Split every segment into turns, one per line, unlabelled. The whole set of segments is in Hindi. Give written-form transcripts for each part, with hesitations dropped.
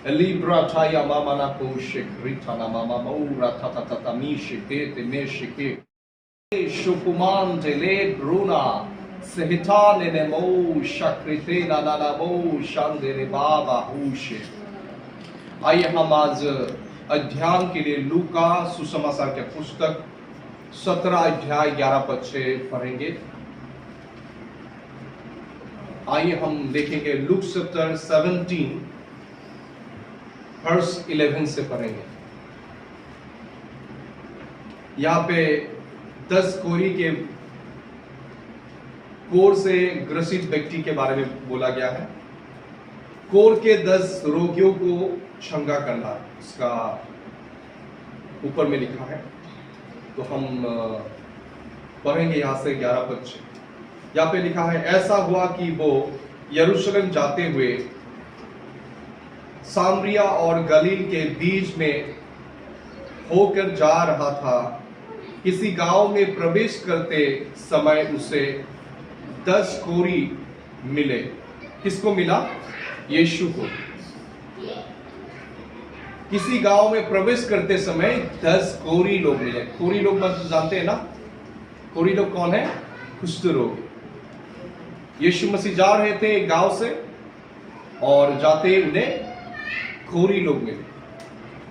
Libra taya mama na ko shikrita na mama maura tata mi shikete me shike. Shukumante le bruna sehitane ne mo shakrite na na mo shandere baba हुशे। आइए हम आज अध्ययन के लिए लूका सुसमाचार के पुस्तक 17 अध्याय 11 पद से पढ़ेंगे। आइए हम देखेंगे लूक चैप्टर 17 वर्स 11 से पढ़ेंगे। यहाँ पे 10 कोरी के कोर से ग्रसित व्यक्ति के बारे में बोला गया है। कोर के 10 रोगियों को चंगा करना इसका ऊपर में लिखा है, तो हम पढ़ेंगे यहां से 11 पद से। यहाँ पे लिखा है, ऐसा हुआ कि वो यरूशलेम जाते हुए सामरिया और गलील के बीच में होकर जा रहा था। किसी गांव में प्रवेश करते समय उसे 10 कोरी मिले। किसको मिला? यीशु को। किसी गांव में प्रवेश करते समय 10 कोरी लोग मिले। कोरी लोग मतलब जानते हैं ना? कोरी लोग कौन है? कुष्ठ रोग। यीशु मसीह जा रहे थे एक गांव से और जाते उन्हें कोरी लोग मिले।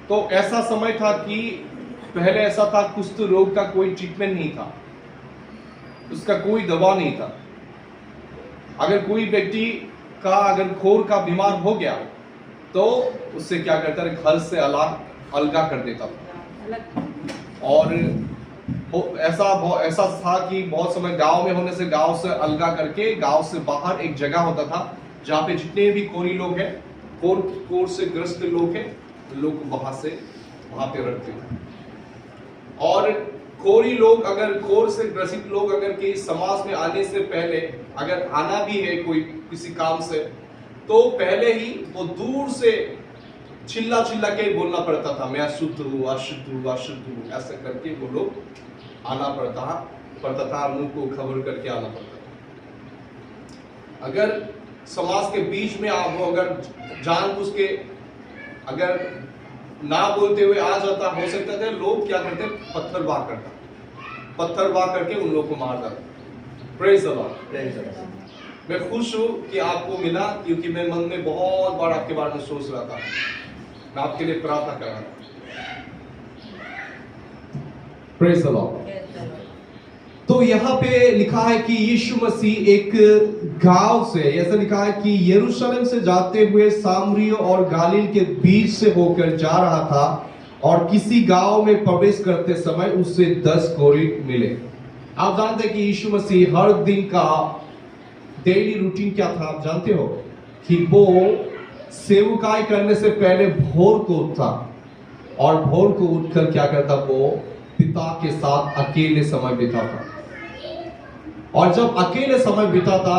तो ऐसा समय था कि पहले ऐसा था, कुष्ठ रोग का कोई ट्रीटमेंट नहीं था, उसका कोई दवा नहीं था। अगर कोई व्यक्ति का अगर खोर का बीमार हो गया तो उससे क्या करता है, घर से अलगा कर देता था। और ऐसा था कि बहुत समय गांव में होने से गांव से अलगा करके गांव से बाहर एक जगह होता था जहां पे जितने भी कोरी लोग हैं, कोर से ग्रस्त लोग हैं, लोग वहां पे रहते हैं। और कोरी लोग अगर कोर से ग्रसित लोग अगर कि समाज में आने से पहले अगर आना भी है कोई किसी काम से, तो पहले ही वो दूर से चिल्ला के बोलना पड़ता था, मैं अशुद्ध हूँ, अशुद्ध हूँ, अशुद्ध हूँ, ऐसे करके वो लोग आना पड़ता था, मुंह को खबर करके आना पड़ता था। अगर समाज के बीच में आप हो, अगर जानबूझ के अगर ना बोलते हुए आ जाता, हो सकता था लोग क्या करते, पत्थर वार करके उन लोग को मार देते। Praise the Lord. मैं खुश हूं कि आपको मिला, क्योंकि मैं मन में बहुत बार आपके बारे में सोच रहा था, मैं आपके लिए प्रार्थना कर रहा था। Praise the Lord. तो यहाँ पे लिखा है कि यीशु मसीह एक गांव से, ऐसा लिखा है कि यरूशलेम से जाते हुए सामरिया और गलील के बीच से होकर जा रहा था और किसी गांव में प्रवेश करते समय उससे 10 कोरी मिले। आप जानते हैं कि यीशु मसीह हर दिन का डेली रूटीन क्या था? आप जानते हो कि वो सेवकाई करने से पहले भोर को उठता और भोर को उठकर क्या करता, वो पिता के साथ अकेले समय बिताता। और जब अकेले समय बिताता,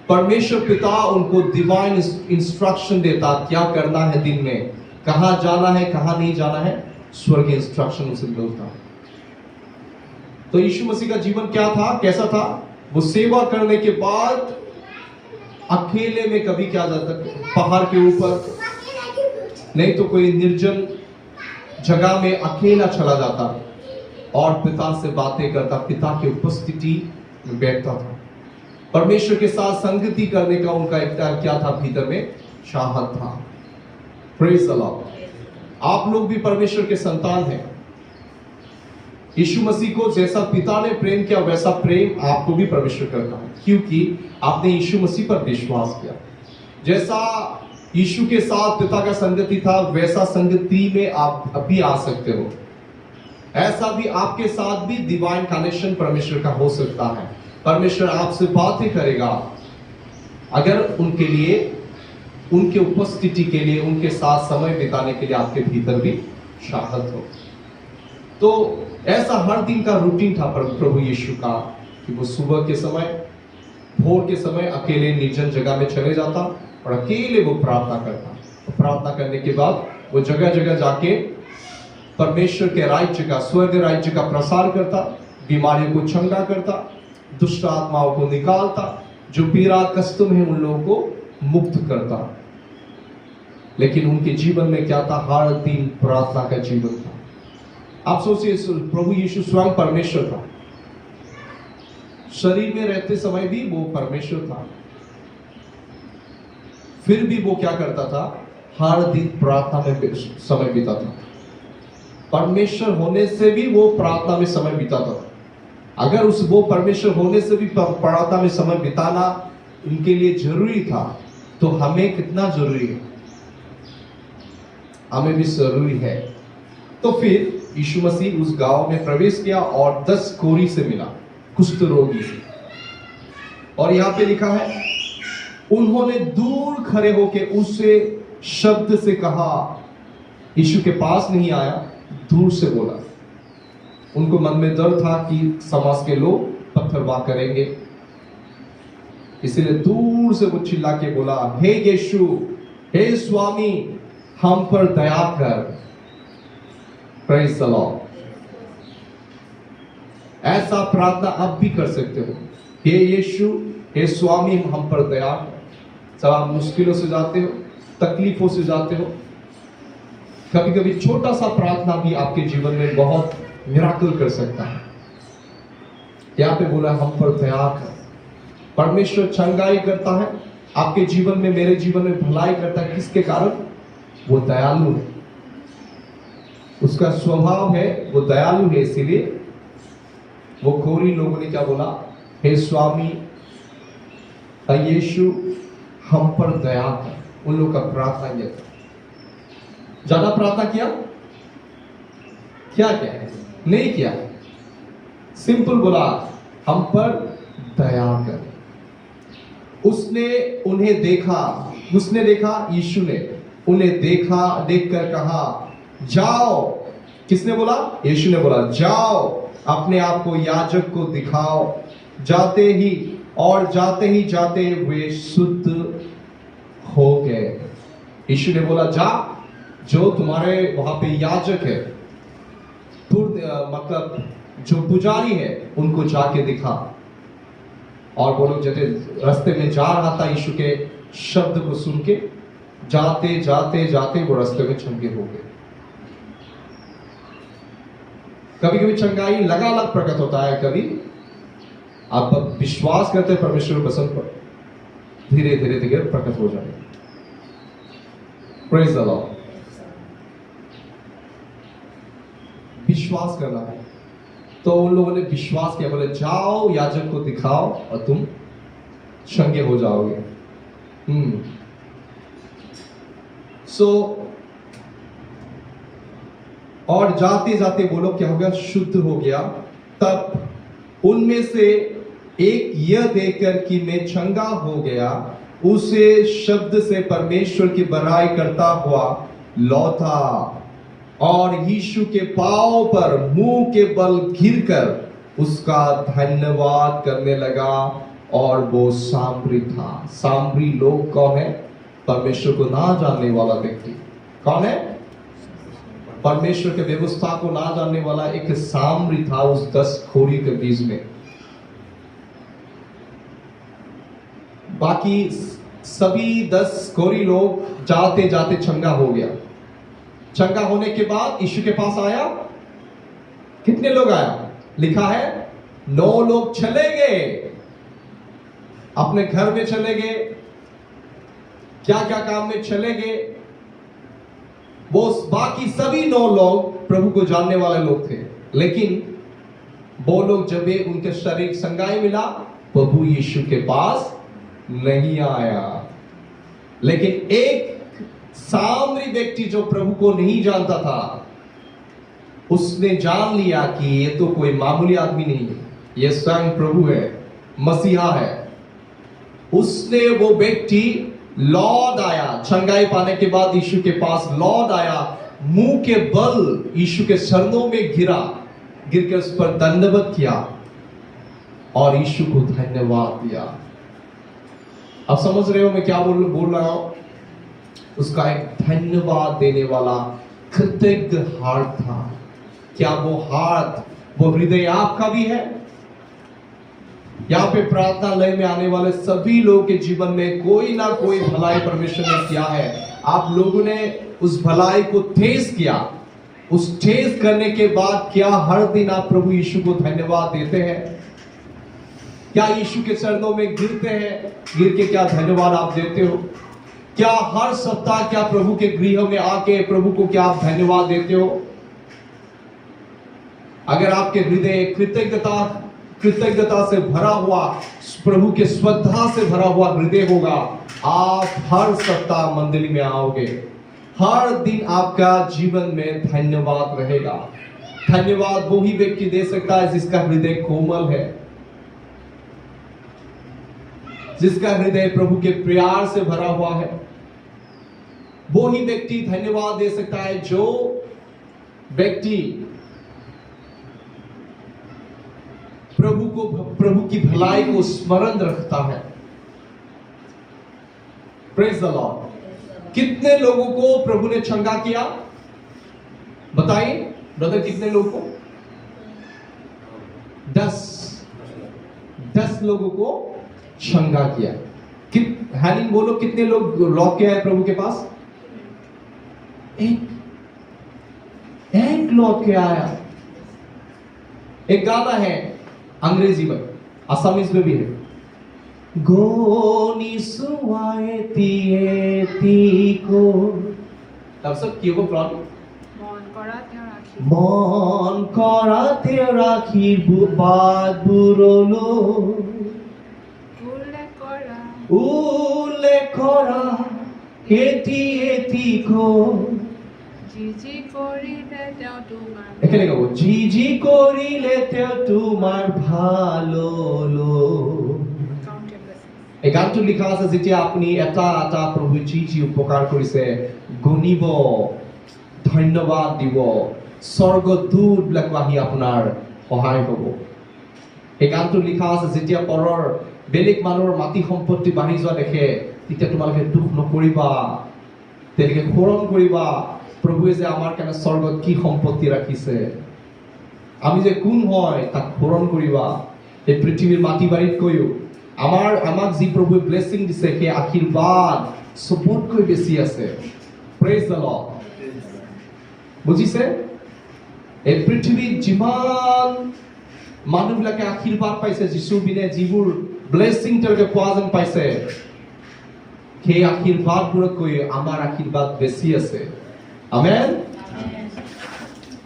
परमेश्वर पिता उनको डिवाइन इंस्ट्रक्शन देता, क्या करना है दिन में, कहां जाना है, कहां नहीं जाना है, स्वर्गीय इंस्ट्रक्शन उसे मिलता। तो यीशु मसीह का जीवन क्या था, कैसा था? वो सेवा करने के बाद अकेले में कभी क्या जाता, पहाड़ के ऊपर नहीं तो कोई निर्जन जगह में अकेला चला जाता और पिता से बातें करता, पिता की उपस्थिति में बैठता था। परमेश्वर के साथ संगति करने का उनका एक क्या था, भीतर में चाहत था। Praise the Lord. आप लोग भी परमेश्वर के संतान हैं। यीशु मसीह को जैसा पिता ने प्रेम किया वैसा प्रेम आपको भी परमेश्वर करता है, क्योंकि आपने यीशु मसीह पर विश्वास किया। जैसा यीशु के साथ पिता का संगति था, वैसा संगति में आप अभी आ सकते हो। ऐसा भी आपके साथ भी डिवाइन कनेक्शन परमेश्वर का हो सकता है। परमेश्वर आपसे बातें करेगा अगर उनके लिए, उनके उपस्थिति के लिए, उनके साथ समय बिताने के लिए आपके भीतर भी चाहत हो। तो ऐसा हर दिन का रूटीन था प्रभु यीशु का कि वो सुबह के समय, भोर के समय अकेले निर्जन जगह में चले जाता और अकेले वो प्रार्थना करता। तो प्रार्थना करने के बाद वो जगह जगह जाके परमेश्वर के राज्य का, स्वर्ग राज्य का प्रसार करता, बीमारियों को चंगा करता, दुष्ट आत्माओं को निकालता, जो पीड़ा कष्ट में उन लोगों को मुक्त करता। लेकिन उनके जीवन में क्या था? हर दिन प्रार्थना का जीवन था। आप सोचिए, प्रभु यीशु स्वयं परमेश्वर था, शरीर में रहते समय भी वो परमेश्वर था, फिर भी वो क्या करता था? हर दिन प्रार्थना में समय बिताता था। परमेश्वर होने से भी वो प्रार्थना में समय बिताता था। अगर वो परमेश्वर होने से भी प्रार्थना में समय बिताना उनके लिए जरूरी था, तो हमें कितना जरूरी है? हमें भी जरूरी है। तो फिर यीशु मसीह उस गांव में प्रवेश किया और 10 कोढ़ी से मिला, कुष्ठ रोगी से। और यहां पे लिखा है, उन्होंने दूर खड़े होकर उससे शब्द से कहा, यीशु के पास नहीं आया, दूर से बोला। उनको मन में डर था कि समाज के लोग पत्थरवाह करेंगे, इसलिए दूर से वो चिल्ला के बोला, हे यीशु, हे स्वामी, हम पर दया कर। Praise the Lord. ऐसा प्रार्थना आप भी कर सकते हो, हे यीशु, हे स्वामी, हम पर दया कर। जब आप मुश्किलों से जाते हो, तकलीफों से जाते हो, कभी कभी छोटा सा प्रार्थना भी आपके जीवन में बहुत मिराकल कर सकता है। यहाँ पे बोला, हम पर दया कर। परमेश्वर चंगाई करता है आपके जीवन में, मेरे जीवन में भलाई करता है। किसके कारण? वो दयालु है, उसका स्वभाव है, वो दयालु है। इसीलिए वो कोढ़ी लोगों ने क्या बोला? हे स्वामी, हे यीशु, हम पर दया कर। उन लोगों का प्रार्थना यह था। ज्यादा प्रार्थना किया? क्या है? नहीं किया, सिंपल बोला, हम पर दया कर। उसने उन्हें देखा, उसने देखा, यीशु ने उन्हें देखा, देखकर कहा, जाओ। किसने बोला? यीशु ने बोला, जाओ, अपने आप को याजक को दिखाओ। जाते ही जाते वे शुद्ध हो गए। यीशु ने बोला, जा, जो तुम्हारे वहां पे याजक है, मतलब जो पुजारी है, उनको जाके दिखा। और वो लोग जैसे रास्ते में जा रहा था, यीशु के शब्द को सुन के जाते जाते जाते वो रास्ते में चंगे हो गए। कभी कभी चंगाई अलग प्रकट होता है। कभी आप विश्वास करते हैं परमेश्वर के वचन पर, धीरे धीरे धीरे प्रकट हो जाएगा। Praise the Lord. विश्वास करना है। तो उन लोगों ने विश्वास किया, बोले, जाओ, याजक को दिखाओ और तुम चंगे हो जाओगे। और जाते जाते वो लोग क्या हो गया? शुद्ध हो गया। तब उनमें से एक यह देखकर कि मैं चंगा हो गया, उसे शब्द से परमेश्वर की बड़ाई करता हुआ लौटा और यीशु के पांव पर मुंह के बल गिरकर उसका धन्यवाद करने लगा। और वो सामरी था। सामरी लोग कौन है? परमेश्वर को ना जानने वाला व्यक्ति। कौन है? परमेश्वर के व्यवस्था को ना जानने वाला एक सामरी था उस 10 कोढ़ी के बीच में। बाकी सभी 10 कोढ़ी लोग जाते जाते चंगा हो गया। चंगा होने के बाद यीशु के पास आया। कितने लोग आया? लिखा है 9 लोग चले गए, अपने घर में चले गए, क्या क्या काम में चले गए। वो बाकी सभी 9 लोग प्रभु को जानने वाले लोग थे, लेकिन वो लोग जब उनके शरीर संगाई मिला, प्रभु यीशु के पास नहीं आया। लेकिन एक सामरी व्यक्ति जो प्रभु को नहीं जानता था, उसने जान लिया कि ये तो कोई मामूली आदमी नहीं है, ये स्वयं प्रभु है, मसीहा है। उसने, वो व्यक्ति लौट आया, चंगाई पाने के बाद यीशु के पास लौट आया, मुंह के बल यीशु के चरणों में गिरकर उस पर दंडवत किया और यीशु को धन्यवाद दिया। अब समझ रहे हो मैं क्या बोल रहा हूं? उसका एक धन्यवाद देने वाला कृतज्ञ हार्ट था। क्या वो हार्ट, वो हृदय आपका भी है? यहाँ पे प्रार्थनालय में आने वाले सभी लोगों के जीवन में कोई ना कोई भलाई परमेश्वर ने किया है। आप लोगों ने उस भलाई को टेस्ट किया। उस टेस्ट करने के बाद क्या हर दिन आप प्रभु यीशु को धन्यवाद देते हैं? क्या यीशु के चरणों में गिरते हैं? गिर के क्या धन्यवाद आप देते हो? क्या हर सप्ताह क्या प्रभु के गृह में आके प्रभु को क्या आप धन्यवाद देते हो? अगर आपके हृदय कृतज्ञता से भरा हुआ, प्रभु के श्रद्धा से भरा हुआ हृदय होगा, आप हर सप्ताह मंदिर में आओगे। हर दिन आपका जीवन में धन्यवाद रहेगा। धन्यवाद वो ही व्यक्ति दे सकता है जिसका हृदय कोमल है, जिसका हृदय प्रभु के प्यार से भरा हुआ है। वो ही व्यक्ति धन्यवाद दे सकता है जो व्यक्ति प्रभु की भलाई को स्मरण रखता है। Praise the Lord. कितने लोगों को प्रभु ने चंगा किया? बताइए ब्रदर, कितने लोगों को? 10 लोगों को चंगा किया। हैनिंग बोलो, कितने लोग लौट के आए प्रभु के पास? एक लौट के आया। एक गाना है अंग्रेजी में, असमीज में भी है, गोनी सुवाए तिए तीको। तब सब क्यों को प्रॉब्लम? मन कराते राखी बात बुरोलो उल्ले करा एटी एटी को
জিজি করিলে তেও তোমার
এখানে গাবো, জিজি করিলে তেও তোমার ভালো লো। এই গানটো লিখা আছে যেতিয়া আপুনি এটা এটা প্ৰভু যি যি উপকাৰ কৰিছে গণিব, ধন্যবাদ দিব, স্বৰ্গদূতবিলাক আহি আপোনাৰ সহায় হ'ব। এই গানটো লিখা আছে যেতিয়া পৰৰ বেলেগ মানুহৰ মাটি সম্পত্তি বাঢ়ি যোৱা দেখে, তেতিয়া তোমালোকে দুখ নকৰিবা, তেনেকে সোৰণ কৰিবা, প্ৰভুৱে যে আমাৰ কাৰণে স্বৰ্গত কি সম্পত্তি ৰাখিছে, আমি যে কোন হয় তাক সোৰণ কৰিবা। এই পৃথিৱীৰ মাটি বাৰীতকৈও আমাক যি প্ৰভুৱে ব্লেছিং দিছে সেই আশীৰ্বাদ চবতকৈ বেছি আছে। Praise the lord. বুজিছে? এই পৃথিৱীত যিমান মানুহবিলাকে আশীৰ্বাদ পাইছে যিশুৰ বিনে, যিবোৰ ব্লেছিং তেওঁলোকে পোৱা যেন পাইছে, সেই আশীৰ্বাদবোৰতকৈ আমাৰ আশীৰ্বাদ বেছি আছে। আমেন।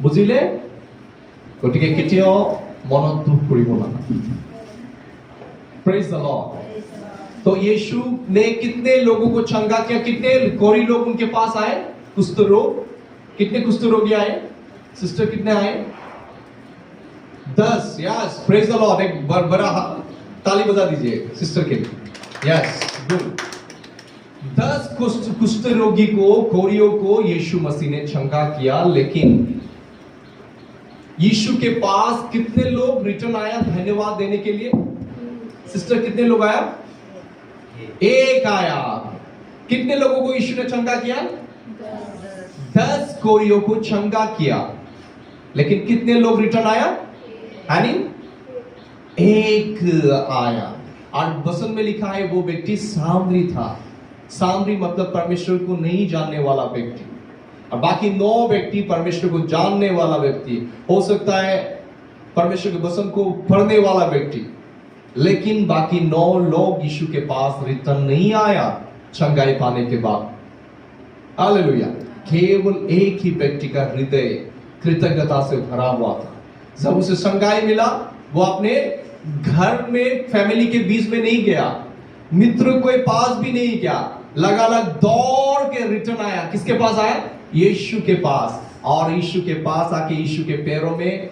বুজিলে? গতিকে কেতিয়াও মনত দুখ কৰিব নালাগে। Praise the Lord. तो यीशु ने कितने लोगों को चंगा किया? कितने कोरी लोग उनके पास आए? कुष्ठ रोग। कितने कुष्ठ रोगी आए? सिस्टर कितने आए? 10। Yes, praise the Lord. एक बड़ा ताली बजा दीजिए सिस्टर के लिए। Yes, good. 10 कुष्ठ रोगी को, कोरियों को यीशु मसीह ने चंगा किया। लेकिन यीशु के पास कितने लोग रिटर्न आया धन्यवाद देने के लिए? सिस्टर कितने लोग आया? एक आया। कितने लोगों को यीशु ने चंगा किया? 10 कोरियों को चंगा किया। लेकिन कितने लोग रिटर्न आया? यानी एक आया। और वचन में लिखा है वो व्यक्ति सामरी था। सामरी मतलब परमेश्वर को नहीं जानने वाला व्यक्ति, और बाकी 9 व्यक्ति परमेश्वर को जानने वाला व्यक्ति। हो सकता है परमेश्वर के वचन को पढ़ने वाला व्यक्ति, लेकिन बाकी 9 लोग यीशु के पास रिटर्न नहीं आया चंगाई पाने के बाद। हालेलुया। केवल एक ही व्यक्ति का हृदय कृतज्ञता से भरा हुआ था। जब उसे चंगाई मिला, वो अपने घर में फैमिली के बीच में नहीं गया, मित्र के पास भी नहीं गया, लगातार दौड़ के रिटर्न आया। किसके पास आया? यीशु के पास। और यीशु के पास आके यीशु के पैरों में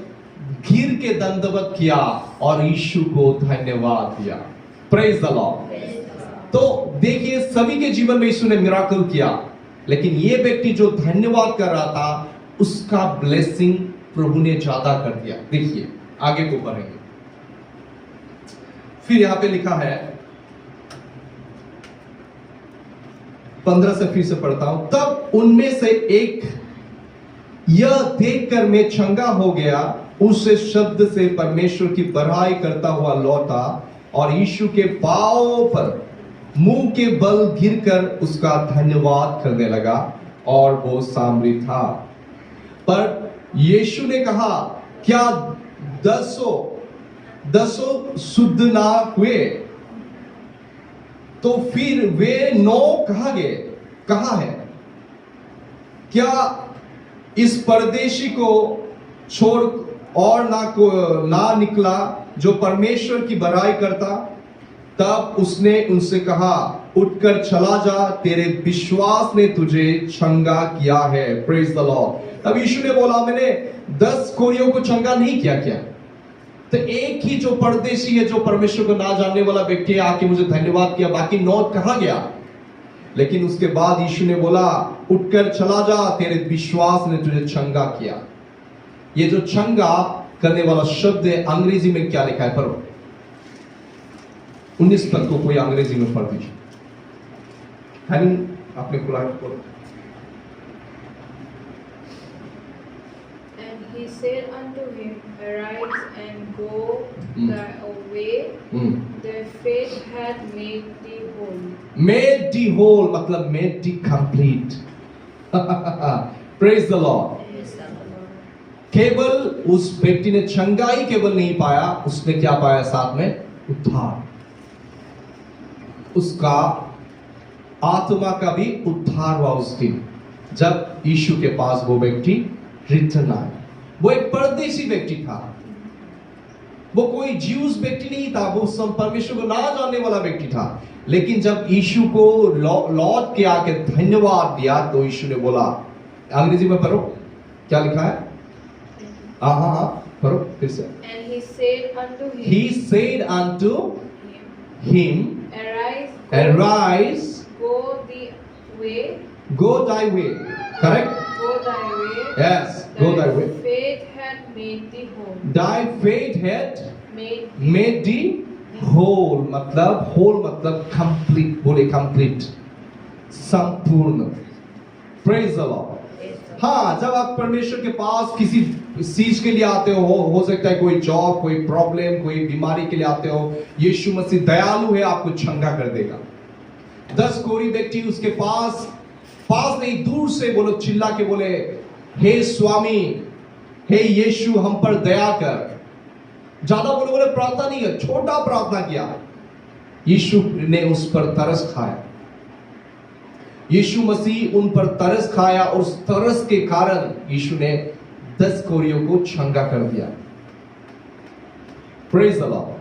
गिर के दंडवत किया और यीशु को धन्यवाद दिया। Praise the Lord. तो देखिए, सभी के जीवन में यीशु ने मिराकल किया, लेकिन ये व्यक्ति जो धन्यवाद कर रहा था, उसका ब्लेसिंग प्रभु ने ज्यादा कर दिया। देखिए आगे को पढ़ेंगे। फिर यहां पे लिखा है 15 से फिर से पढ़ता हूं। तब उनमें से एक यह देखकर मैं चंगा हो गया, उस शब्द से परमेश्वर की बड़ाई करता हुआ लौटा। और यीशु के पांव पर मुंह के बल गिरकर उसका धन्यवाद करने लगा, और वो सामरी था। पर यीशु ने कहा, क्या दसों शुद्ध ना हुए? तो फिर वे 9 कहाँ है? क्या इस परदेशी को छोड़ और ना निकला जो परमेश्वर की बड़ाई करता? तब उसने उनसे कहा, उठकर चला जा, तेरे विश्वास ने तुझे चंगा किया है। Praise the Lord. तब यीशु ने बोला, मैंने 10 कोरियों को चंगा नहीं किया क्या? तो एक ही जो परदेशी है, जो परमेश्वर को ना जानने वाला व्यक्ति आके मुझे धन्यवाद किया, बाकी 9 कहां गया? लेकिन उसके बाद यीशु ने बोला, उठकर चला जा, तेरे विश्वास ने तुझे चंगा किया। ये जो चंगा करने वाला शब्द है, अंग्रेजी में क्या लिखा है? पढ़ो 19 पद को कोई अंग्रेजी में पढ़ दीजिए। आपने खुला है, पढ़ो।
He said unto him, Arise and go thy way. Thy faith hath made thee whole.
Made thee whole मतलब made thee complete. Praise the Lord. केवल उस व्यक्ति ने चंगाई केवल नहीं पाया, उसने क्या पाया साथ में? उद्धार। उसका आत्मा का भी उद्धार हुआ उस दिन, जब यीशु के पास वो व्यक्ति रिटर्न आया। वो एक परदेशी व्यक्ति था, वो कोई ज्यूस व्यक्ति नहीं था, वो परमेश्वर को ना जानने वाला व्यक्ति था। लेकिन जब यीशु को लौट के आके धन्यवाद दिया, तो यीशु ने बोला, अंग्रेजी में पढ़ो क्या लिखा है? हाँ पढ़ो फिर से।
And he said unto him,
He said unto him, Arise, go thy way. Correct?
Go thy way.
Yes, go thy way.
Thy faith hath made thee whole.
Thy faith hath
made
thee whole मतलब complete, बोले complete, संपूर्ण। Praise the Lord. हाँ, जब आप परमेश्वर के पास किसी चीज के लिए आते हो सकता है कोई जॉब, कोई प्रॉब्लम, कोई बीमारी के लिए आते हो, यीशु मसीह दयालु है, आपको चंगा कर देगा। 10 कोरी व्यक्ति उसके पास नहीं, दूर से बोलो, चिल्ला के बोले, हे स्वामी, हे यीशु, हम पर दया कर। ज्यादा बोले प्रार्थना नहीं है, छोटा प्रार्थना किया। यीशु ने उस पर तरस खाया, यीशु मसीह उन पर तरस खाया, और उस तरस के कारण यीशु ने 10 कोरियों को चंगा कर दिया। Praise the Lord.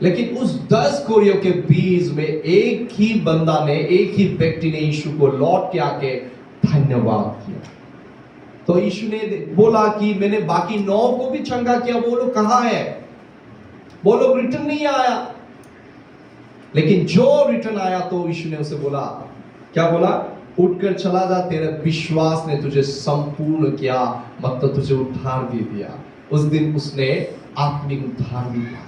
लेकिन उस 10 कोरियों के बीच में एक ही बंदा ने, एक ही व्यक्ति ने यीशु को लौट के आके धन्यवाद किया। तो यीशु ने बोला कि मैंने बाकी 9 को भी चंगा किया, वो लोग कहां है? वो लोग रिटर्न नहीं आया। लेकिन जो रिटर्न आया, तो यीशु ने उसे बोला, क्या बोला? उठकर चला जा, तेरे विश्वास ने तुझे संपूर्ण किया, मतलब तुझे उद्धार दे दिया। उस दिन उसने आत्मिक उद्धार दिया।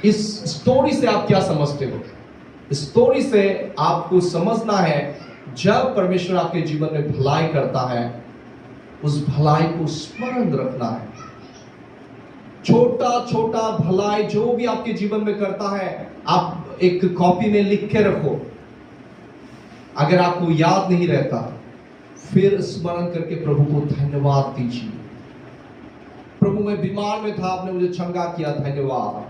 इस स्टोरी से आप क्या समझते हो? इस स्टोरी से आपको समझना है, जब परमेश्वर आपके जीवन में भलाई करता है, उस भलाई को स्मरण रखना है। छोटा छोटा भलाई जो भी आपके जीवन में करता है, आप एक कॉपी में लिख के रखो। अगर आपको याद नहीं रहता, फिर स्मरण करके प्रभु को धन्यवाद दीजिए। प्रभु, मैं बीमार में था, आपने मुझे चंगा किया, धन्यवाद।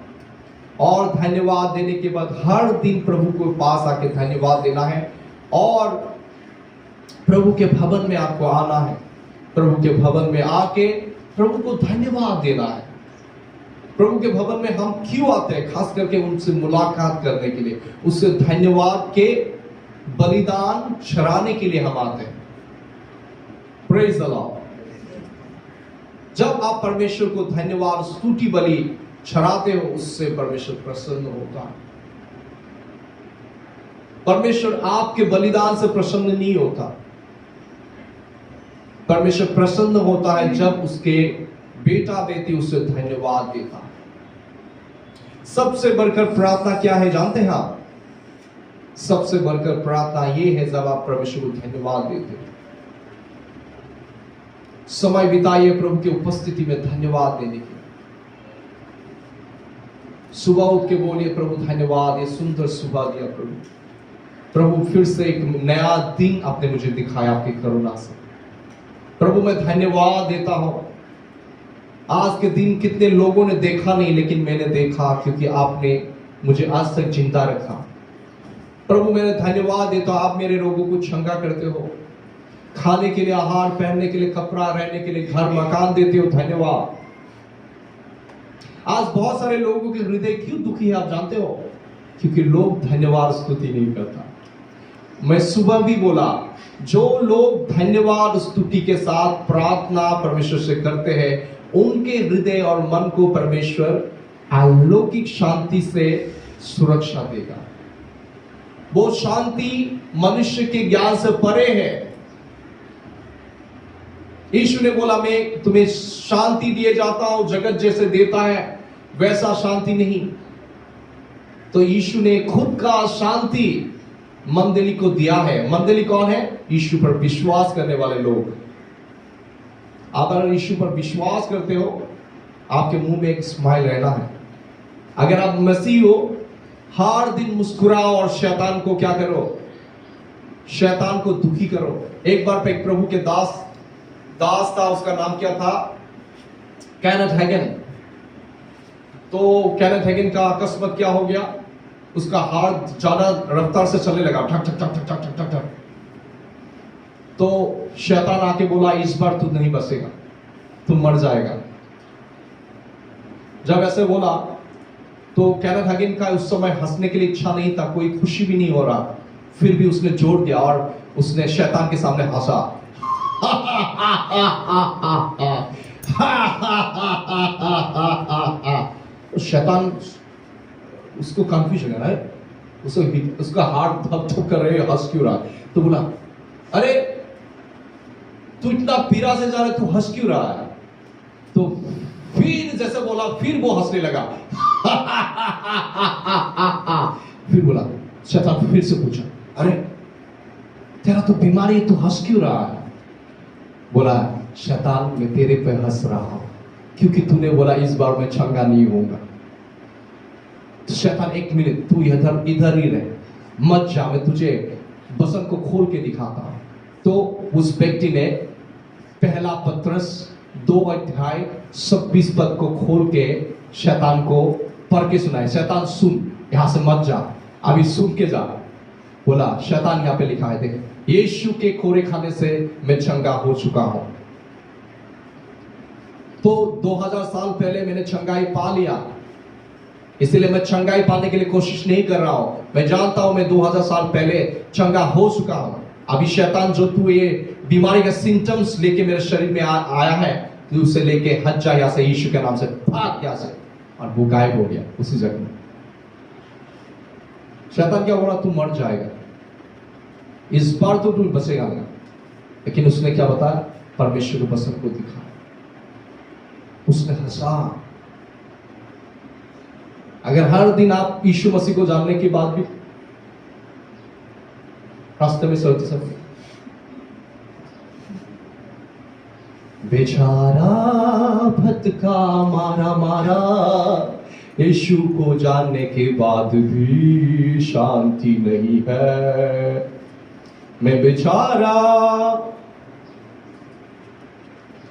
और धन्यवाद देने के बाद हर दिन प्रभु को पास आके धन्यवाद देना है, और प्रभु के भवन में आपको आना है। प्रभु के भवन में आके प्रभु को धन्यवाद देना है। प्रभु के भवन में हम क्यों आते हैं? खास करके उनसे मुलाकात करने के लिए, उससे धन्यवाद के बलिदान चढ़ाने के लिए हम आते हैं। Praise the Lord. जब आप परमेश्वर को धन्यवाद स्तुति बलि चढ़ाते हो, उससे परमेश्वर प्रसन्न होता है। परमेश्वर आपके बलिदान से प्रसन्न नहीं होता। परमेश्वर प्रसन्न होता है जब उसके बेटा बेटी उससे धन्यवाद देता है। सबसे बढ़कर प्रार्थना क्या है जानते हैं आप? सबसे बढ़कर प्रार्थना ये है जब आप परमेश्वर को धन्यवाद देते हो। समय बिताइए प्रभु की उपस्थिति में धन्यवाद देने के। सुबह उठ के बोलिए, प्रभु धन्यवाद, ये सुंदर सुबह दिया प्रभु। प्रभु फिर से एक नया दिन आपने मुझे दिखाया आपकी करुणा से। प्रभु मैं धन्यवाद देता हूं। आज के दिन कितने लोगों ने देखा नहीं, लेकिन मैंने देखा क्योंकि आपने मुझे आज तक जिंदा रखा। प्रभु मैंने धन्यवाद देता हूं, आप मेरे रोगों को चंगा करते हो, खाने के लिए आहार, पहनने के लिए कपड़ा, रहने के लिए घर मकान देते हो, धन्यवाद। आज बहुत सारे लोगों के हृदय क्यों दुखी है आप जानते हो? क्योंकि लोग धन्यवाद स्तुति नहीं करता। मैं सुबह भी बोला, जो लोग धन्यवाद स्तुति के साथ प्रार्थना परमेश्वर से करते हैं, उनके हृदय और मन को परमेश्वर अलौकिक शांति से सुरक्षा देगा। वो शांति मनुष्य के ज्ञान से परे है। यीशु ने बोला, मैं तुम्हें शांति दिए जाता हूं, जगत जैसे देता है वैसा शांति नहीं। तो यीशु ने खुद का शांति मंडली को दिया है। मंडली कौन है? यीशु पर विश्वास करने वाले लोग। आप अगर यीशु पर विश्वास करते हो, आपके मुंह में एक स्माइल रहना है। अगर आप मसीह हो, हर दिन मुस्कुराओ और शैतान को क्या करो? शैतान को दुखी करो। एक बार पे एक प्रभु के दास था, उसका नाम क्या था? Kenneth Hagen. तो केनेथ हैगन का अकस्मात क्या हो गया? उसका हार्ट ज्यादा रफ्तार से चलने लगा, ठक ठक ठक ठक ठक ठक ठक। तो शैतान आके बोला, इस बार तू नहीं बचेगा, तू मर जाएगा। जब ऐसे बोला तो केनेथ हैगन का उस समय हंसने के लिए इच्छा नहीं था, कोई खुशी भी नहीं हो रहा। फिर भी उसने जोर दिया और उसने शैतान के सामने हंसा। शैतान उसको कंफ्यूजन है, उसका हार्ट धप धप कर रहे, हंस क्यों रहा? तो बोला, अरे तू इतना पीरा से जा रहा है, तू हंस क्यों रहा है? तो फिर जैसे बोला, फिर वो हंसने लगा। फिर बोला, शैतान फिर से पूछा, अरे तेरा तो बीमारी है, तू हंस क्यों रहा है? बोला, शैतान मैं तेरे पे हंस रहा हूं क्योंकि तूने बोला इस बार मैं चंगा नहीं होऊंगा। तो शैतान, एक मिनट तू इधर ही रहे, मत जा, मैं तुझे बसन को खोल के दिखाता हूं। तो उस व्यक्ति ने पहला पत्रस 2:26 पद को खोल के शैतान को पढ़ के सुनाए। शैतान सुन, यहां से मत जा, अभी सुन के जा। बोला, शैतान यहां पे लिखा है, देख, यीशु के कोरे खाने से मैं चंगा हो चुका हूं। तो 2000 साल पहले मैंने चंगाई पा लिया, इसलिए मैं चंगाई पाने के लिए कोशिश नहीं कर रहा हूं। मैं जानता हूं मैं 2000 साल पहले चंगा हो चुका हूं। अभी शैतान जो तू ये बीमारी का सिम्टम्स लेके मेरे शरीर में आया है, तू उसे लेके हट जा यहां से, यीशु के नाम से भाग यहां से। और वो गायब हो गया उसी जगह में। शैतान क्या बोला? तू मर जाएगा, इस बार तो तू बचेगा नहीं। लेकिन उसने क्या बताया? परमेश्वर के वचन को दिखा। उसने हंसा। अगर हर दिन आप यीशु मसीह को जानने के बाद भी रास्ते में चलते समय बेचारा भटका मारा, यीशु को जानने के बाद भी शांति नहीं है, मैं बेचारा।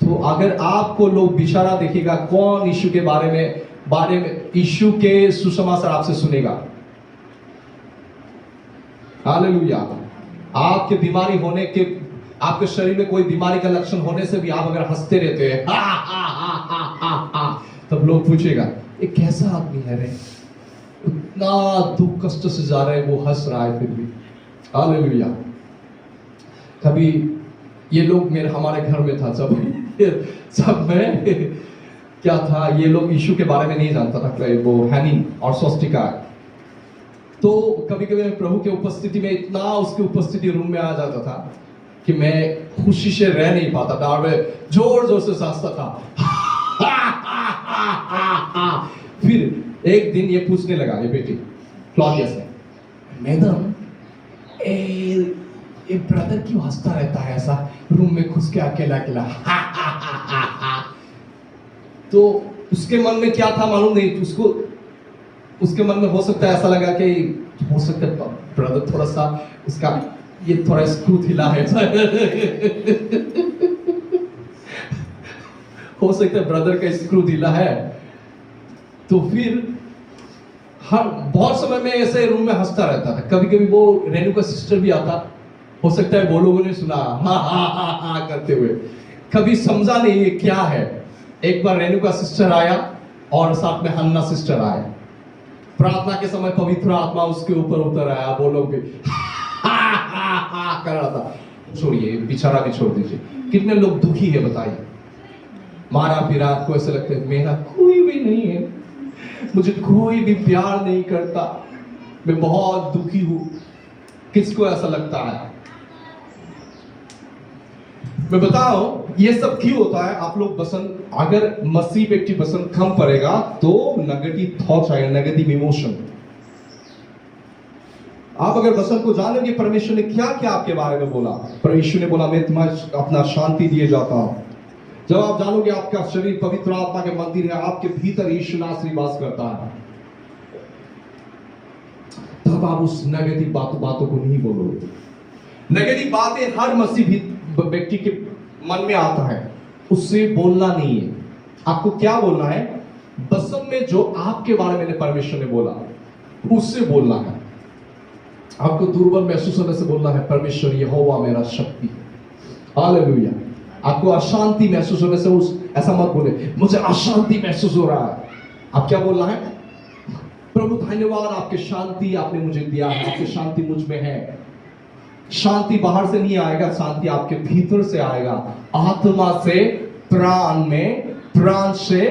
तो अगर आपको लोग बेचारा देखेगा, कौन यीशु के बारे में यीशु के सुसमाचार आपसे सुनेगा? हालेलुया। आपके बीमारी होने के, आपके शरीर में कोई बीमारी का लक्षण होने से भी आप अगर हंसते रहते हैं, तब लोग पूछेगा, ये कैसा आदमी है रे, इतना दुख कष्ट से जा रहा है, वो हंस रहा है फिर भी। हालेलुया। कभी ये लोग हमारे घर में था, सब में क्या था, ये लोग यीशु के बारे में नहीं जानता था, वो हैनी और स्वस्तिका। तो कभी कभी प्रभु के उपस्थिति में इतना उसकी उपस्थिति रूम में आ जाता था कि मैं खुशी से रह नहीं पाता था, और मैं जोर जोर से हंसता था। फिर एक दिन ये पूछने लगा, ये बेटी क्लॉडियस ने, मैडम ये ब्रदर क्यों हंसता रहता है ऐसा रूम में घुस के अकेला अकेला? तो उसके मन में क्या था मालूम नहीं, उसको उसके मन में हो सकता है ऐसा लगा कि हो सकता है ब्रदर थोड़ा सा उसका ये थोड़ा स्क्रू ढीला है हो सकता है ब्रदर का स्क्रू ढीला है। तो फिर हर बहुत समय में ऐसे रूम में हंसता रहता था। कभी कभी वो रेणु का सिस्टर भी आता, हो सकता है वो लोगों ने सुना हा हा हा हा करते हुए, कभी समझा नहीं ये क्या है। एक बार रेणु का सिस्टर आया और साथ में हन्ना सिस्टर आए। प्रार्थना के समय पवित्र आत्मा उसके ऊपर उतर आया, वो लोग भी हा हा हा कर रहा था। छोड़िए, बिछारा भी छोड़ दीजिए। कितने लोग दुखी है बताइए, मारा फिरा, आपको ऐसा लगता है मेरा कोई भी नहीं है, मुझे कोई भी प्यार नहीं करता, मैं बहुत दुखी हूं। किसको ऐसा लगता है? मैं बताऊं ये सब क्यों होता है। आप लोग बसंत, अगर मसीह व्यक्ति बसंत कम पड़ेगा तो नेगेटिव थॉट्स आएगा, नेगेटिव इमोशन। आप अगर बसंत को जानेंगे परमेश्वर ने क्या क्या आपके बारे में बोला। परमेश्वर ने बोला मैं तुम्हें अपना शांति दिए जाता हूं। जब आप जानोगे आपका शरीर पवित्र आत्मा के मंदिर है, आपके भीतर यीशु नासरी वास करता है, तब आप उस नेगेटिव बातों को नहीं बोलोगे। नेगेटिव बातें हर मसीह व्यक्ति के मन में आता है, उससे बोलना नहीं है। आपको क्या बोलना है? बसंत में जो आपके बारे में परमेश्वर ने बोला उससे बोलना है। आपको दुर्बल महसूस होने से बोलना है परमेश्वर यहोवा मेरा शक्ति है। हालेलुया। आपको अशांति महसूस होने से ऐसा मत बोले मुझे अशांति महसूस हो रहा है। आप क्या बोलना है? प्रभु धन्यवाद आपके शांति आपने मुझे दिया है, आपकी शांति मुझ में है। शांति बाहर से नहीं आएगा, शांति आपके भीतर से आएगा, आत्मा से, प्राण में, प्राण से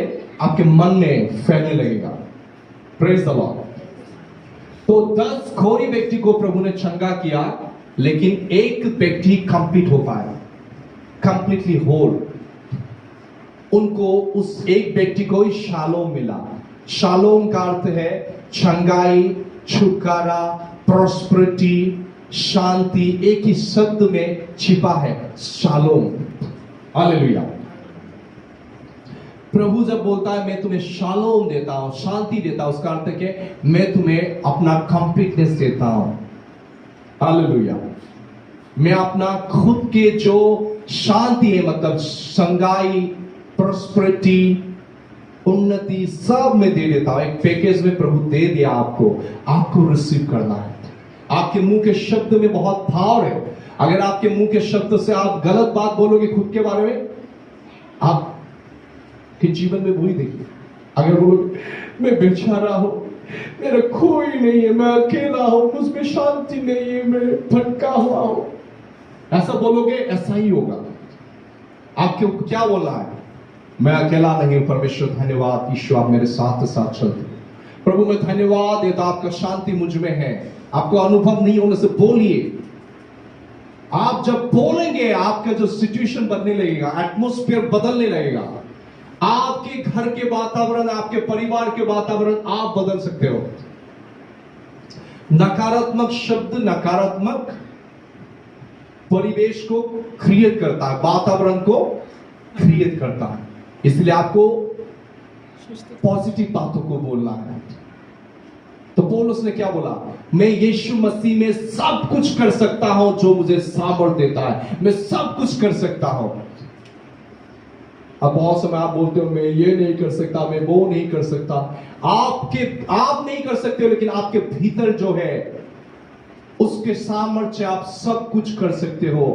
आपके मन में फैलने लगेगा। Praise the Lord. तो 10 घोरी व्यक्ति को प्रभु ने चंगा किया, लेकिन एक व्यक्ति कंप्लीट हो पाया, कंप्लीटली होल। उनको उस एक व्यक्ति को ही शालोम मिला। शालोम का अर्थ है चंगाई, छुटकारा, प्रॉस्पेरिटी, शांति। एक ही शब्द में छिपा है शालोम। हालेलुया। प्रभु जब बोलता है मैं तुम्हें शालोम देता हूं, शांति देता हूं, उसका अर्थ है कि मैं तुम्हें अपना कंप्लीटनेस देता हूं। हालेलुया। मैं अपना खुद के जो शांति है, मतलब संगाई, प्रॉस्पेरिटी, उन्नति, सब में दे देता हूं। एक पैकेज में प्रभु दे दिया आपको रिसीव करना है। आपके मुंह के शब्द में बहुत पावर है। अगर आपके मुंह के शब्द से आप गलत बात बोलोगे खुद के बारे में, आप के जीवन में वही देखिए। अगर बोलोगे मैं बेचारा हूं, मेरा कोई नहीं है, मैं अकेला हूं, मुझमें शांति नहीं है, मैं भटका हुआ हूं, ऐसा बोलोगे, ऐसा ही होगा। आपको क्या बोलना है? मैं अकेला नहीं हूं, परमेश्वर धन्यवाद, ईश्वर आप मेरे साथ साथ चलते। प्रभु मैं धन्यवाद देता, आपका शांति मुझ में है। आपको अनुभव नहीं होने से बोलिए। आप जब बोलेंगे आपका जो सिचुएशन बनने लगेगा, एटमॉस्फेयर बदलने लगेगा। आपके घर के वातावरण, आपके परिवार के वातावरण आप बदल सकते हो। नकारात्मक शब्द नकारात्मक परिवेश को क्रिएट करता है, वातावरण को क्रिएट करता है। इसलिए आपको पॉजिटिव बातों को बोलना है। तो पौलुस ने क्या बोला? मैं यीशु मसीह में सब कुछ कर सकता हूं जो मुझे सामर्थ देता है। मैं सब कुछ कर सकता हूं। अब बहुत समय आप बोलते हो मैं ये नहीं कर सकता, मैं वो नहीं कर सकता। आप नहीं कर सकते हो, लेकिन आपके भीतर जो है उसके सामर्थ्य आप सब कुछ कर सकते हो।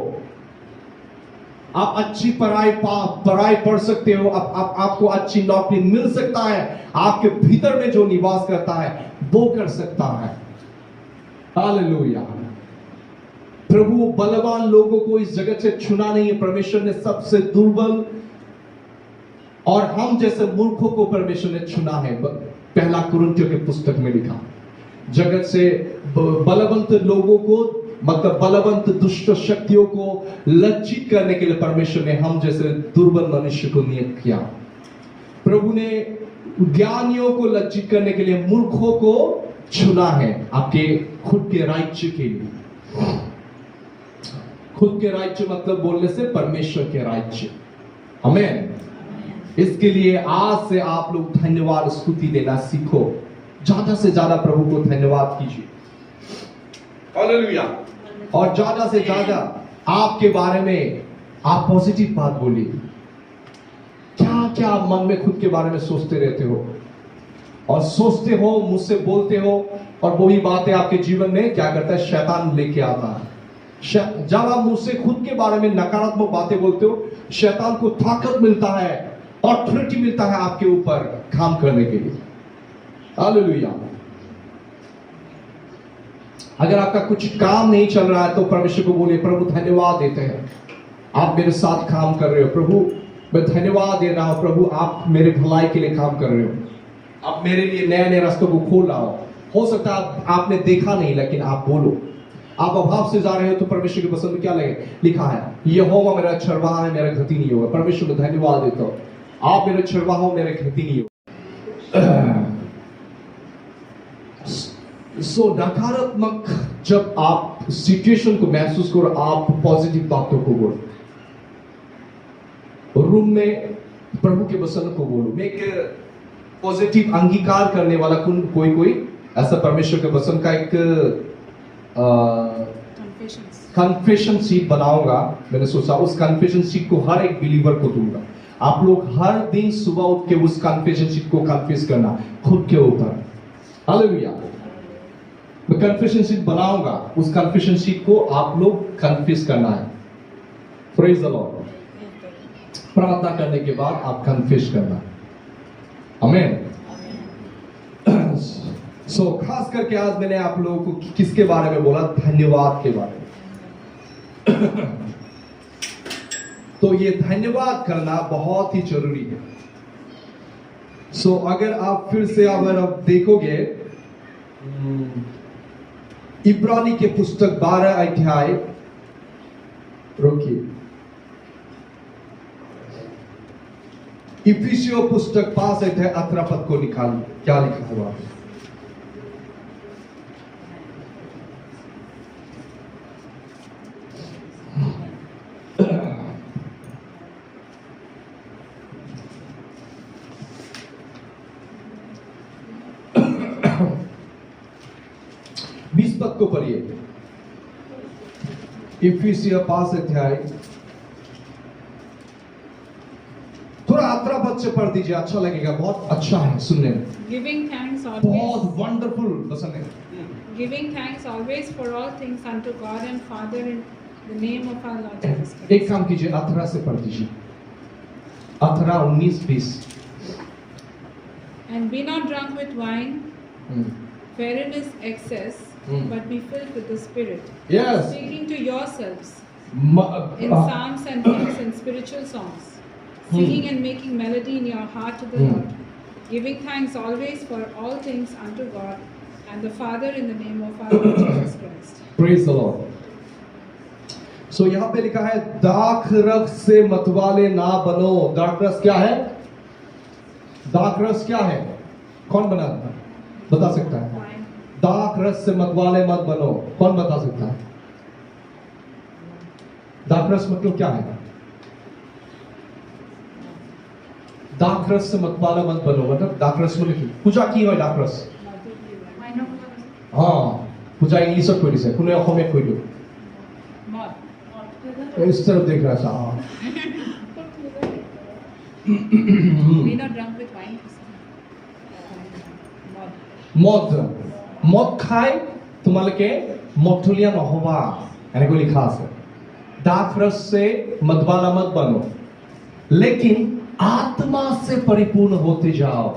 आप अच्छी पढ़ाई पढ़ सकते हो, आपको अच्छी नौकरी मिल सकता है। आपके भीतर में जो निवास करता है वो कर सकता है। हालेलुया। प्रभु बलवान लोगों को इस जगत से चुना नहीं है। परमेश्वर ने सबसे दुर्बल और हम जैसे मूर्खों को परमेश्वर ने चुना है। पहला कुरिन्थियों के पुस्तक में लिखा, जगत से बलवंत लोगों को, मतलब बलवंत दुष्ट शक्तियों को लज्जित करने के लिए परमेश्वर ने हम जैसे दुर्बल मनुष्य को नियुक्त किया। प्रभु ने ज्ञानियों को लज्जित करने के लिए मूर्खों को चुना है, आपके खुद के राज्य के लिए। खुद के राज्य मतलब बोलने से परमेश्वर के राज्य। आमीन। इसके लिए आज से आप लोग धन्यवाद स्तुति देना सीखो। ज्यादा से ज्यादा प्रभु को धन्यवाद कीजिए। हालेलुया। और ज्यादा से ज्यादा आपके बारे में आप पॉजिटिव बात बोलिए। क्या क्या आप मन में खुद के बारे में सोचते रहते हो और सोचते हो, मुझसे बोलते हो, और वही बातें आपके जीवन में क्या करता है, शैतान लेके आता है। जब आप मुझसे खुद के बारे में नकारात्मक बातें बोलते हो, शैतान को ताकत मिलता है, ऑथोरिटी मिलता है आपके ऊपर काम करने के लिए। हालेलुया। अगर आपका कुछ काम नहीं चल रहा है तो परमेश्वर को बोलिए, प्रभु धन्यवाद देते हैं, आप मेरे साथ काम कर रहे हो। प्रभु मैं धन्यवाद दे रहा हूं, प्रभु आप मेरे भलाई के लिए काम कर रहे हो, आप मेरे लिए नए नए रास्तों को खोल रहा हो सकता है आपने देखा नहीं, लेकिन आप बोलो। आप अभाव से जा रहे हो तो परमेश्वर की पसंद में क्या लगे, लिखा है, यहोवा मेरा चरवाहा है, मेरा घटी नहीं होगा। परमेश्वर को धन्यवाद देता हूं, आप मेरे चरवाहा हो, मेरे घटी नहीं होगा। सो नकारात्मक जब आप सिचुएशन को महसूस करो, आप पॉजिटिव बातों को बोलो। रूम में प्रभु के वचन को बोलो। मैं एक पॉजिटिव अंगीकार करने वाला कोई ऐसा परमेश्वर के वचन का एक कन्फेशन शीट बनाऊंगा। मैंने सोचा उस कन्फेशन शीट को हर एक बिलीवर को दूंगा। आप लोग हर दिन सुबह उठ के उस कन्फेशन शीट को कन्फेस करना खुद के ऊपर। हालेलुया। मैं कन्फेशन शीट बनाऊंगा, उस कन्फेशन शीट को आप लोग कन्फेस करना है। Praise the Lord. प्रार्थना करने के बाद आप कन्फेस करना। आमीन। सो खास करके आज मैंने आप लोगों को किसके बारे में बोला, धन्यवाद के बारे में। तो ये धन्यवाद करना बहुत ही जरूरी है। सो अगर आप फिर से अगर आप देखोगे इब्रानी के पुस्तक 12 अध्याय, रोकिए, इफिसियों पुस्तक 5 अध्याय 18 पद को निकालिए, क्या लिखा हुआ है। पद को पढ़िए। इफिसियों 5 अध्याय, थोड़ा 18 पद से पढ़ दीजिए, अच्छा लगेगा, बहुत अच्छा है सुनने में।
Giving thanks
बहुत
always.
वंडरफुल पसंद है।
Giving thanks always for all things unto God and Father in the name of our Lord Jesus Christ.
एक काम कीजिए, 18 से पढ़ दीजिए, 18, 19, 20।
And be not drunk with wine, wherein is excess, but be filled with the Spirit.
Yes.
Speaking to yourselves in psalms and hymns and spiritual songs, singing and making melody in your heart to the Lord, giving thanks always for all things unto God and the Father in the name of our Lord Jesus Christ.
Praise the Lord. So यहाँ पे लिखा है, दाखरस से मतवाले ना बनो। दाखरस क्या है? दाखरस क्या है? कौन बता सकता है? दाखरस से मतवाले मत बनो। कौन बता सकता है? दाखरस मतलब क्या है? दाखरस से मतवाले मत बनो मतलब दाखरस मतलब पूजा की হয় दाखरस। हाँ, पूजा इंग्लिशत কৈ দিছে, কোনে অসমীয়াত কৈ দিও। इस तरफ देख रहा था।
Be not drunk with wine.
মদ খাই তোমালোকে মঠলীয়া নহবা, এনেকৈ লিখা আছে। दाखरस से मतवाला मत बनो, लेकिन आत्मा से परिपूर्ण होते जाओ।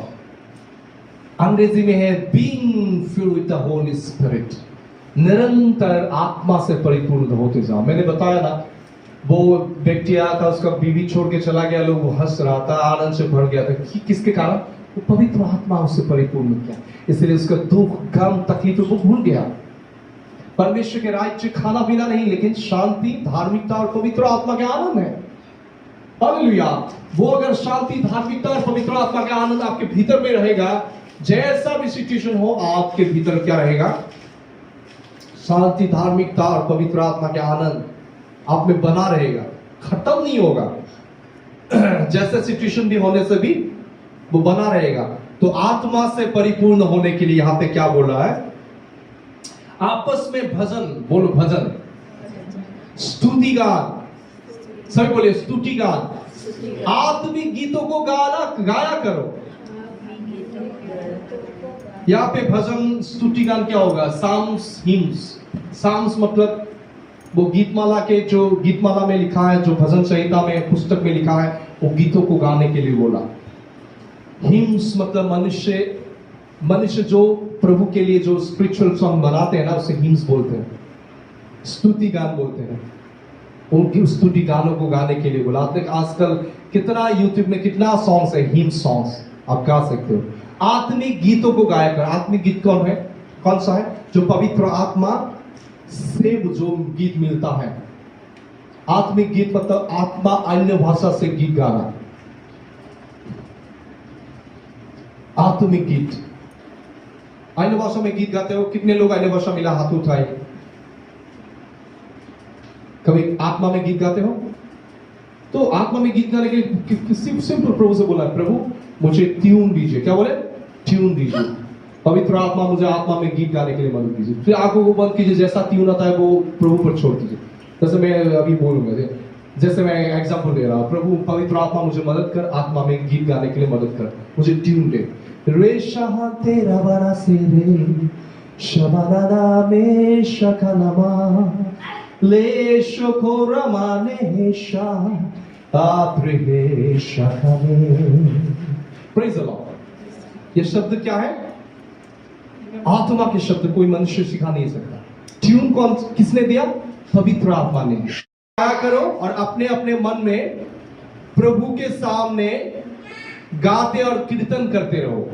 अंग्रेजी में है being filled with the Holi spirit. निरंतर आत्मा से परिपूर्ण होते जाओ। मैंने बताया ना, वो व्यक्ति आया था, उसका बीवी छोड़ के चला गया, लोग वो हंस रहा था, आनंद से भर गया था। किसके कारण? वो पवित्र आत्मा उससे परिपूर्ण किया, इसलिए उसका दुख, गम, तकलीफ वो भूल गया। परमेश्वर के राज्य खाना पीना नहीं, लेकिन शांति, धार्मिकता और पवित्र आत्मा के आनंद है। हालेलुया। वो अगर शांति, धार्मिकता और पवित्र आत्मा का आनंद आपके भीतर में रहेगा, जैसा भी सिचुएशन हो, आपके भीतर क्या रहेगा? शांति, धार्मिकता और पवित्र आत्मा के आनंद आप में बना रहेगा, खत्म नहीं होगा। जैसे सिचुएशन भी होने से भी वो बना रहेगा। तो आत्मा से परिपूर्ण होने के लिए यहां पे क्या बोल रहा है? आपस में भजन, बोलो भजन, स्तुति गान, सभी बोले स्तुति गान, आत्मिक गीतों को गाया करो। यहाँ पे भजन स्तुति गान क्या होगा? Sam's, hymns. साम्स मतलब वो गीतमाला के, जो गीतमाला में लिखा है, जो भजन संहिता में पुस्तक में लिखा है, वो गीतों को गाने के लिए बोला। हिम्स मतलब मनुष्य जो प्रभु के लिए जो स्पिरिचुअल सॉन्ग बनाते हैं ना, उसे हिम्स बोलते हैं, स्तुति गान बोलते हैं। उनकी स्तुति गानों को गाने के लिए बोला। आपने आजकल कितना यूट्यूब में कितना सॉन्ग्स है, हिम्स सॉन्ग्स, आप गा सकते हो। आत्मिक गीतों को गाया कर। आत्मिक गीत कौन है? कौन सा है? जो पवित्र आत्मा से जो गीत मिलता है। आत्मिक गीत मतलब आत्मा अन्य भाषा से गीत गाना। आत्मिक गीत, अन्य भाषा में गीत गाते हो। कितने लोग अन्य भाषा मिला? हाथ उठाए। कभी आत्मा में गीत गाते हो? तो आत्मा में गीत गाने के लिए सिंपल प्रभु से बोला, प्रभु मुझे ट्यून दीजिए। क्या बोले? ट्यून दीजिए। पवित्र आत्मा मुझे आत्मा में गीत गाने के लिए मदद कीजिए। फिर आंखों को बंद कीजिए, जैसा ट्यून आता है वो प्रभु पर छोड़ दीजिए। जैसे मैं अभी बोलूंगा, जैसे मैं एग्जांपल दे रहा हूं, प्रभु पवित्र आत्मा मुझे मदद कर, आत्मा में गीत गाने के लिए मदद कर, मुझे ट्यून दे। रे शाह तेरा बड़ा से रे शबाना में शकनमा ले शोकोरा माने शाह आत्रे शखने। Praise the Lord. ये शब्द क्या है? आत्मा के शब्द, कोई मनुष्य सिखा नहीं सकता। ट्यून कौन, किसने दिया? पवित्र आत्मा ने। क्या करो और अपने अपने मन में प्रभु के सामने गाते और कीर्तन करते रहो।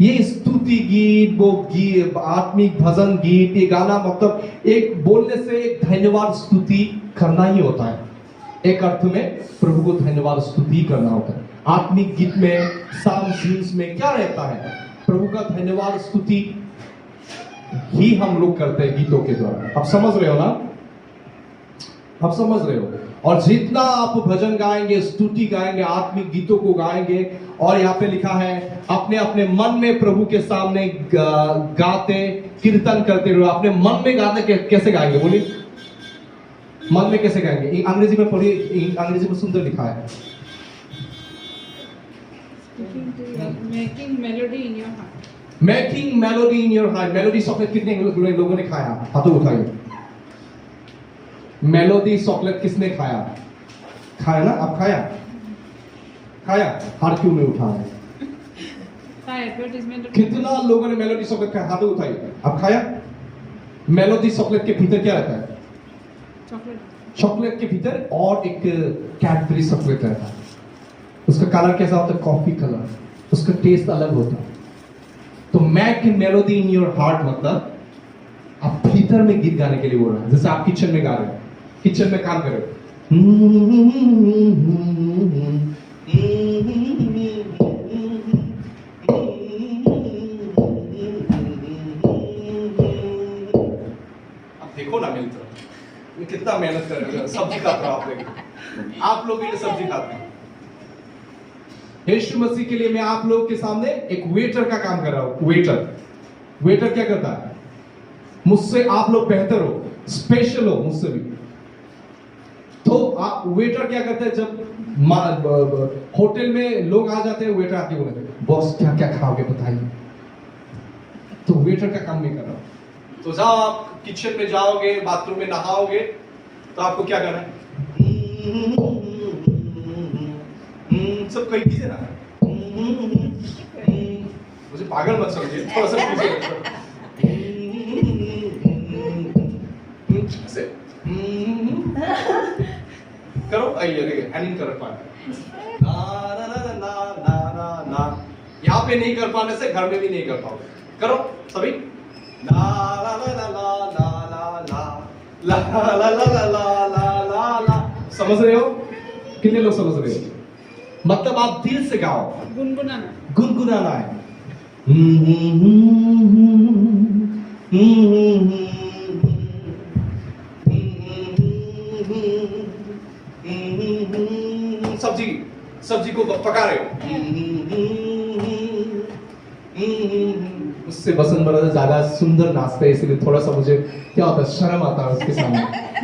ये स्तुति गीत, वो गीत, आत्मिक भजन गीत, ये गाना मतलब एक बोलने से एक धन्यवाद स्तुति करना ही होता है। एक अर्थ में प्रभु को धन्यवाद स्तुति करना होता है। आत्मिक गीत में, साम्स में क्या रहता है? प्रभु का धन्यवाद स्तुति ही हम लोग करते हैं गीतों के द्वारा। आप समझ रहे हो ना? आप समझ रहे हो? और जितना आप भजन गाएंगे, स्तुति गाएंगे, आत्मिक गीतों को गाएंगे, और यहाँ पे लिखा है अपने अपने मन में प्रभु के सामने गाते कीर्तन करते रहो। अपने मन में गाते कैसे गाएंगे? बोलिए, मन में कैसे गाएंगे? अंग्रेजी में पढ़िए, अंग्रेजी में सुंदर लिखा है।
Making melody in your heart.
Making melody in your heart. Melody chocolate कितने लोगों ने खाया? हाथों उठाइए। मेलोडी चॉकलेट किसने खाया? खाया ना? आप खाया? खाया? हाथ क्यों नहीं उठाया? कितना लोगों ने मेलोडी चॉकलेट खाया? हाथों उठाइए। आप खाया? मेलोडी चॉकलेट के भीतर क्या रहता है? चॉकलेट के भीतर और एक कैडबरी चॉकलेट रहता है। उसका कलर कैसा होता है? Coffee colour. उसका टेस्ट अलग होता है। तो make melody in your heart मतलब आप भीतर में गीत गाने के लिए बोल रहे हैं। जैसे आप किचन में गा रहे हो, किचन में काम कर रहे हो, अब देखो ना मेरी तरफ, मैं कितना मेहनत कर रहे हो। सब्जी खाता हूं आप लोग भी सब्जी खाते हैं। यीशु मसीह के लिए मैं आप लोग के सामने एक वेटर का काम कर रहा हूं। वेटर क्या करता है? मुझसे आप लोग बेहतर हो, स्पेशल हो मुझसे भी। तो आप वेटर क्या करते हैं? जब होटल में लोग आ जाते हैं, वेटर आके बोलते हैं, बॉस क्या क्या खाओगे बताइए। तो वेटर का काम नहीं कर रहा हूं। तो जब आप किचन में जाओगे, बाथरूम में नहाओगे, तो आपको क्या करना है? सब कहीं कीजिए ना। मुझे पागल मत समझिए, थोड़ा सा ऐसे करो। आइए हैंडिंग कर पाए ना ना ना ना ना ना ना। यहाँ पे नहीं कर पाने से घर में भी नहीं कर पाओगे। करो सभी। ला ला ला ला ला ला ला ला ला ला ला ला ला। समझ रहे हो? कितने लोग समझ रहे हो? मतलब आप दिल से गाओ, गुनगुनाना है। सब्जी को पका रहे हो, से वसंत महाराज ज्यादा सुंदर नाचते हैं, इसलिए थोड़ा सा मुझे क्या होता है, शर्म आता है उसके सामने।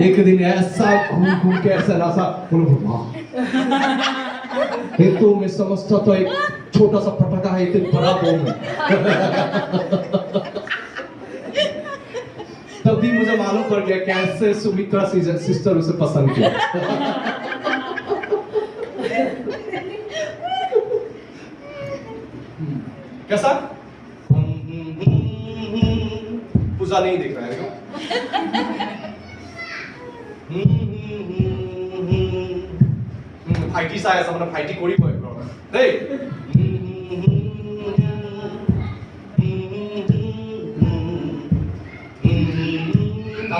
एक दिन ऐसा घूम घूम के ऐसा नाचा, बोलो वाह। तो मैं समझता तो एक छोटा सा पटाखा है, इतने बड़ा बम है। तभी मुझे मालूम पड़ गया कैसे सुमित्रा सिस्टर उसे पसंद किया। कैसा? पूजा नहीं देख रहा है क्या? फाइटी सा ऐसा मतलब फाइटी कोड़ी कोई नहीं।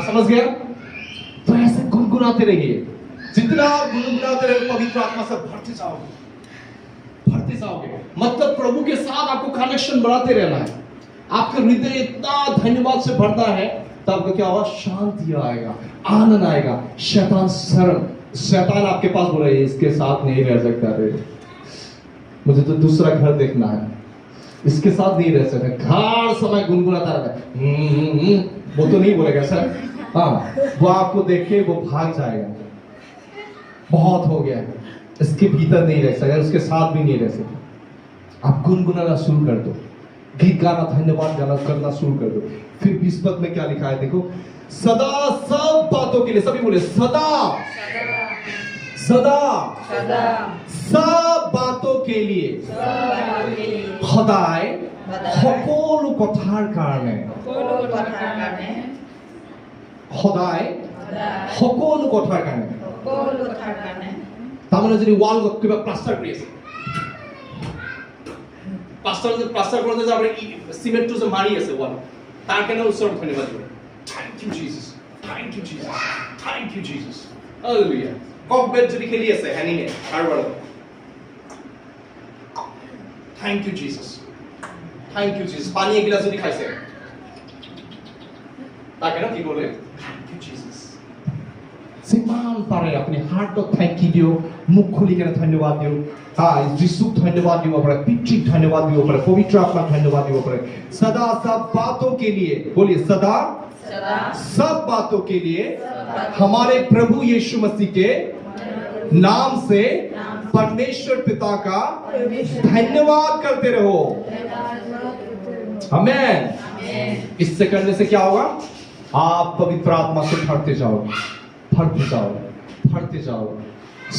समझ गया? तो ऐसे गुनगुनाते रहिए, जितना आप गुनगुनाते रहे पवित्र आत्मा से भरते जाओगे। मतलब प्रभु के साथ आपको कनेक्शन बढ़ाते रहना है। आपका हृदय इतना धन्यवाद से भरता है, तब क्या होगा? शांति आएगा, आनंद आएगा। शैतान आपके पास बोल रहा है इसके साथ नहीं रह सकता रे, मुझे तो दूसरा घर देखना है, इसके साथ नहीं रह सकता। हर समय गुनगुनाता रहता है। वो तो नहीं बोलेगा सर, हाँ, वो आपको देख के वो भाग जाएगा, बहुत हो गया, इसके भीतर नहीं रह सकता, उसके साथ भी नहीं रह सकता। आप गुनगुनाना शुरू कर दो, गीत गाना, धन्यवाद गाना करना शुरू कर दो। फिर 20 पद में क्या लिखा है देखो, सदा सब बातों के लिए, सभी बोले सदा सदा सब बातों के लिए, সদায় সকলো কথাৰ কাৰণে, সদায় সকলো কথাৰ কাৰণে। তাৰমানে যদি ৱাল কিবা প্লাষ্টাৰ কৰি আছে, প্লাষ্টাৰ কৰোঁতে যে আপুনি চিমেণ্টটো যে মাৰি আছে ৱাল, তাৰ কাৰণে ওচৰত ধন্যবাদ দিওঁ। Thank you Jesus, thank you Jesus, thank you Jesus, hallelujah। ককবেট যদি খেলি আছে হেনিঙে কাৰোবাৰ, thank you Jesus, thank you Jesus। পানী এগিলাচ যদি খাইছে, তাকে না কি বলে? Thank you Jesus। যিমান পাৰে আপুনি হাৰ্টত থাকি দিও, মুখ খুলি কেনে ধন্যবাদ দিও। যিশুক ধন্যবাদ দিব পাৰে, পিতৃক ধন্যবাদ দিব পাৰে, পবিত্ৰ আত্মাক ধন্যবাদ দিব পাৰে। सदा सब बातों के लिए, बोलिए सदा सब बातों के लिए हमारे प्रभु यीशु मसीह के नाम से परमेश्वर पिता का धन्यवाद करते रहो। आमीन। इससे करने से क्या होगा? आप पवित्र आत्मा से भरते जाओगे, भरते जाओगे, भरते जाओगे।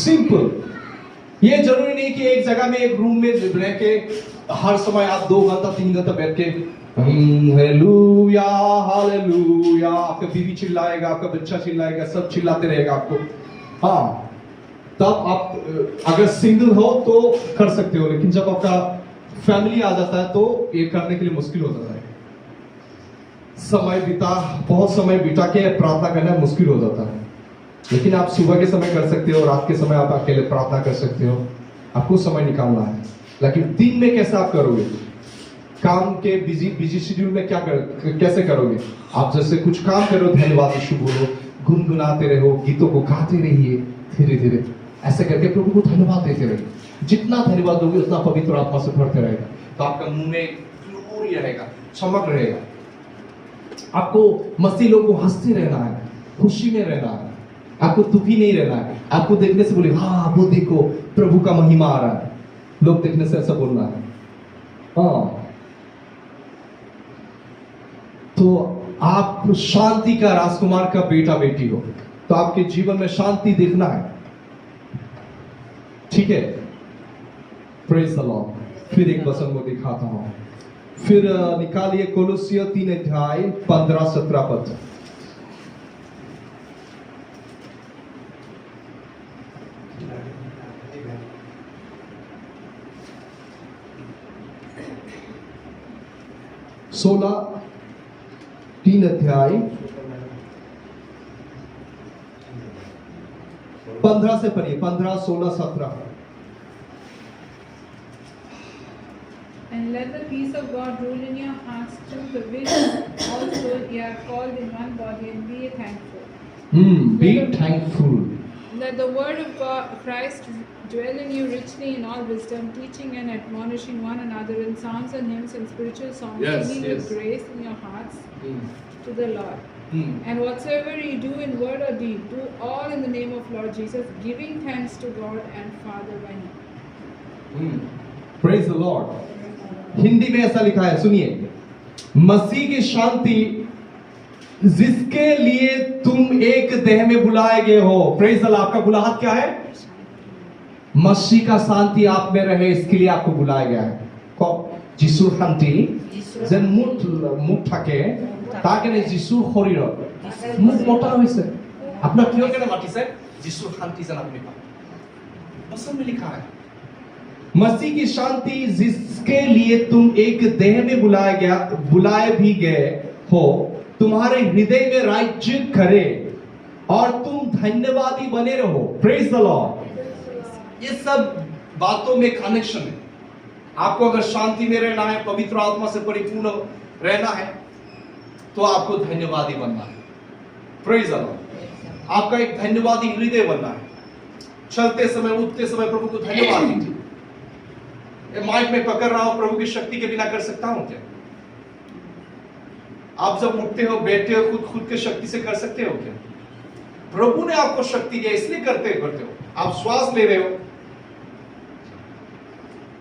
सिंपल। ये जरूरी नहीं कि एक जगह में, एक रूम में रह के हर समय आप 2 घंटा 3 घंटा बैठ के हालेलुया हालेलुया, आपका बीवी चिल्लाएगा, आपका बच्चा चिल्लाएगा, सब चिल्लाते रहेगा आपको। हाँ, तब आप अगर सिंगल हो तो कर सकते हो, लेकिन जब आपका फैमिली आ जाता है तो ये करने के लिए मुश्किल हो जाता है। बहुत समय बिता के प्रार्थना करना मुश्किल हो जाता है। लेकिन आप सुबह के समय कर सकते हो, रात के समय आप अकेले प्रार्थना कर सकते हो, आपको समय निकालना है। लेकिन दिन में कैसे आप करोगे? काम के बिजी शेड्यूल में कैसे करोगे? आप जैसे कुछ काम करो, धन्यवाद यीशु बोलो, गुनगुनाते रहो, गीतों को गाते रहिए, धीरे धीरे ऐसे करके प्रभु को धन्यवाद देते रहिए। जितना धन्यवाद दोगे उतना पवित्र आत्मा से भरते रहेगा, तो आपका मुंह में ग्लोरी रहेगा, चमक रहेगा। आपको मसीह लोगों को हंसते रहना है, खुशी में रहना है, आपको दुखी नहीं रहना है। आपको देखने से बोले हाँ वो देखो प्रभु का महिमा आ रहा है, लोग देखने से ऐसा बोलना है। हाँ, तो आप शांति का राजकुमार का बेटा बेटी हो, तो आपके जीवन में शांति देखना है, ठीक है? Praise the Lord. फिर एक वचन को दिखाता हूं, फिर निकालिए कोलोसियों 3 अध्याय 15-17 पद। सोलह 3 अध्याय 15 से पढ़िए, 15, 16, 17।
And let the peace of God rule in your hearts, to the which also ye are called in one body, and be thankful.
Be thankful.
Let the word of God, Christ dwell in you richly in all wisdom, teaching and admonishing one another in psalms and hymns and spiritual songs,
Yes,
singing
yes.
with grace in your hearts
Hmm.
to the Lord. And whatsoever you do in word or deed, do all in the name of Lord Jesus, giving thanks to God and Father by Him.
Praise the Lord. Hindi में ऐसा लिखा है, सुनिए, मसीह की शांति जिसके लिए तुम एक देह में बुलाए गए हो। Praise the Lord. आपका बुलाहट क्या है? मसीह का शांति आप में रहे, इसके लिए आपको बुलाया गया है। যিশুর শান্তি যেন মুখ থাকে তার কাৰণে যিশুৰ শৰীৰত মুখ মতা হৈছে। আপোনাৰ কিয় কাৰণে মাতিছে? যিশুৰ শান্তি যেন আপুনি পায়। বচন में लिखा है, मसीह की शांति जिसके लिए तुम एक देह में बुलाए भी गए हो, तुम्हारे हृदय में राज्य करे और तुम धन्यवादी बने रहो। Praise the Lord. ये सब बातों में कनेक्शन है। आपको अगर शांति में रहना है, पवित्र आत्मा से परिपूर्ण रहना है, तो आपको धन्यवादी बनना है। Praise the Lord. आपका एक धन्यवादी हृदय बनना है। चलते समय, उठते समय प्रभु को धन्यवाद दीजिए। माइक में पकड़ रहा हूं, प्रभु की शक्ति के बिना कर सकता हूं क्या? आप जब उठते हो, बैठते हो, खुद के शक्ति से कर सकते हो क्या? प्रभु ने आपको शक्ति दिया, इसलिए करते हो। आप श्वास ले रहे हो,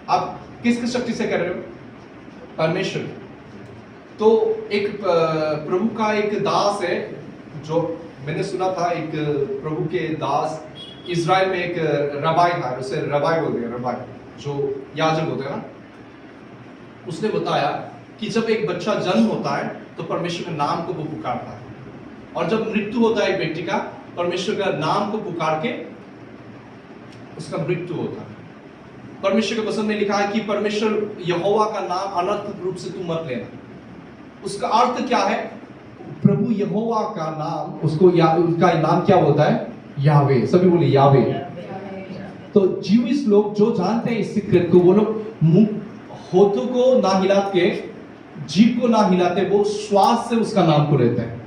आप किसकी शक्ति से कर रहे हो? परमेश्वर। तो एक प्रभु का एक दास है, जो मैंने सुना था, एक प्रभु के दास इज़राइल में एक रबाई था, उसे रबाई बोलते हैं, रबाई जो याजक होते हैं ना। उसने बताया कि जब एक बच्चा जन्म होता है तो परमेश्वर के नाम को वो पुकारता है, और जब मृत्यु होता है एक बेटी का, परमेश्वर का नाम को पुकार के उसका मृत्यु होता है। परमेश्वर के वचन में लिखा है कि परमेश्वर यहोवा का नाम अनर्थ रूप से तू मत लेना। उसका अर्थ क्या है? प्रभु यहोवा का नाम, उसको उसका नाम क्या बोलता है? यावे। सभी बोले यावे। तो ज्यूइश लोग जो जानते हैं इस सीक्रेट को, वो लोग मुंह होठों को ना हिलाते, जीभ को ना हिलाते, वो श्वास से उसका नाम को लेते हैं।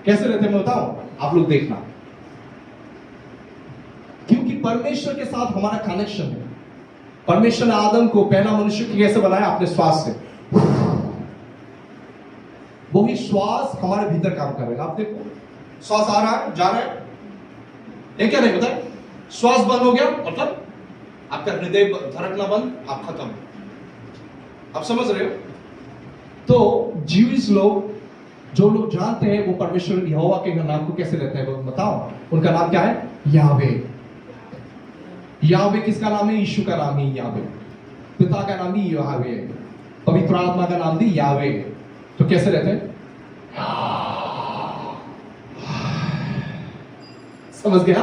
कैसे लेते हैं मैं बताऊं? आप लोग देखना। क्योंकि परमेश्वर के साथ हमारा कनेक्शन है। परमेश्वर ने आदम को, पहला मनुष्य को कैसे बनाया? अपने श्वास से। वही श्वास हमारे भीतर काम कर रहा है। आप देखो, श्वास आ रहा है, जा रहा है, ये क्या नहीं बताए? श्वास बंद हो गया मतलब आपका हृदय धड़कना बंद, आप खत्म। आप समझ रहे हो? तो ज्यूइश लोग, जो लोग जानते हैं, वो परमेश्वर यहोवा के नाम को कैसे लेते हैं? वो बताओ। उनका नाम क्या है? यावे। यावे किसका नाम है? यीशु का नाम है यावे। पिता का नाम भी यावे, पवित्र आत्मा का नाम भी यावे। तो कैसे रहते हैं? समझ गया?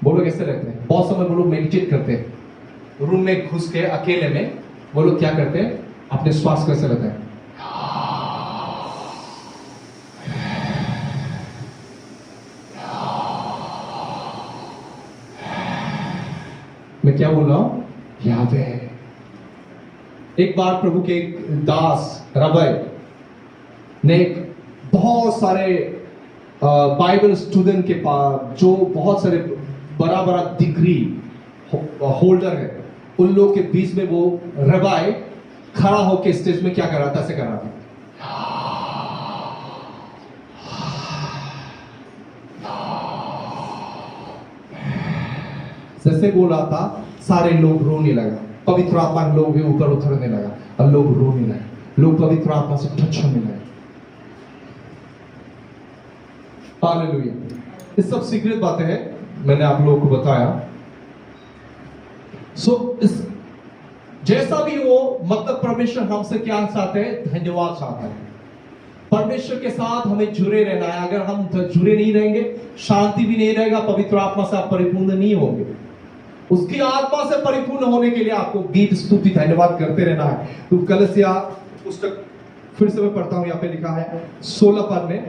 बोलो कैसे रहते हैं? बहुत समय वो लोग मेडिटेट करते हैं, रूम में घुस के अकेले में वो लोग क्या करते हैं? अपने श्वास कैसे लेते हैं? मैं क्या बोल रहा हूं? यावे। एक बार प्रभु के एक दास रबाई ने बहुत सारे बाइबल स्टूडेंट के पास, जो बहुत सारे बड़ा बड़ा डिग्री होल्डर है, उन लोग के बीच में वो रबाई खड़ा होकर स्टेज में क्या कर रहा था? ऐसे कर रहा था। जैसे बोल रहा था, सारे लोग रोने लगा। पवित्र आत्मा के लोग भी ऊपर उतरने लगा और लोग रोने लगे। लोग पवित्र आत्मा से टच होने लगे। हालेलुया। ये सब सीक्रेट बातें हैं, मैंने आप लोगों को बताया। इस जैसा भी हो, मतलब परमेश्वर हमसे क्या चाहते हैं? धन्यवाद चाहते हैं। परमेश्वर के साथ हमें जुड़े रहना है। अगर हम जुड़े नहीं रहेंगे, शांति भी नहीं रहेगा, पवित्र आत्मा से आप परिपूर्ण नहीं होंगे। उसकी आत्मा से परिपूर्ण होने के लिए आपको गीत, स्तुति, धन्यवाद करते रहना है। तो कलसिया पुस्तक फिर से मैं पढ़ता हूं, यहाँ पे लिखा है 16 पद में,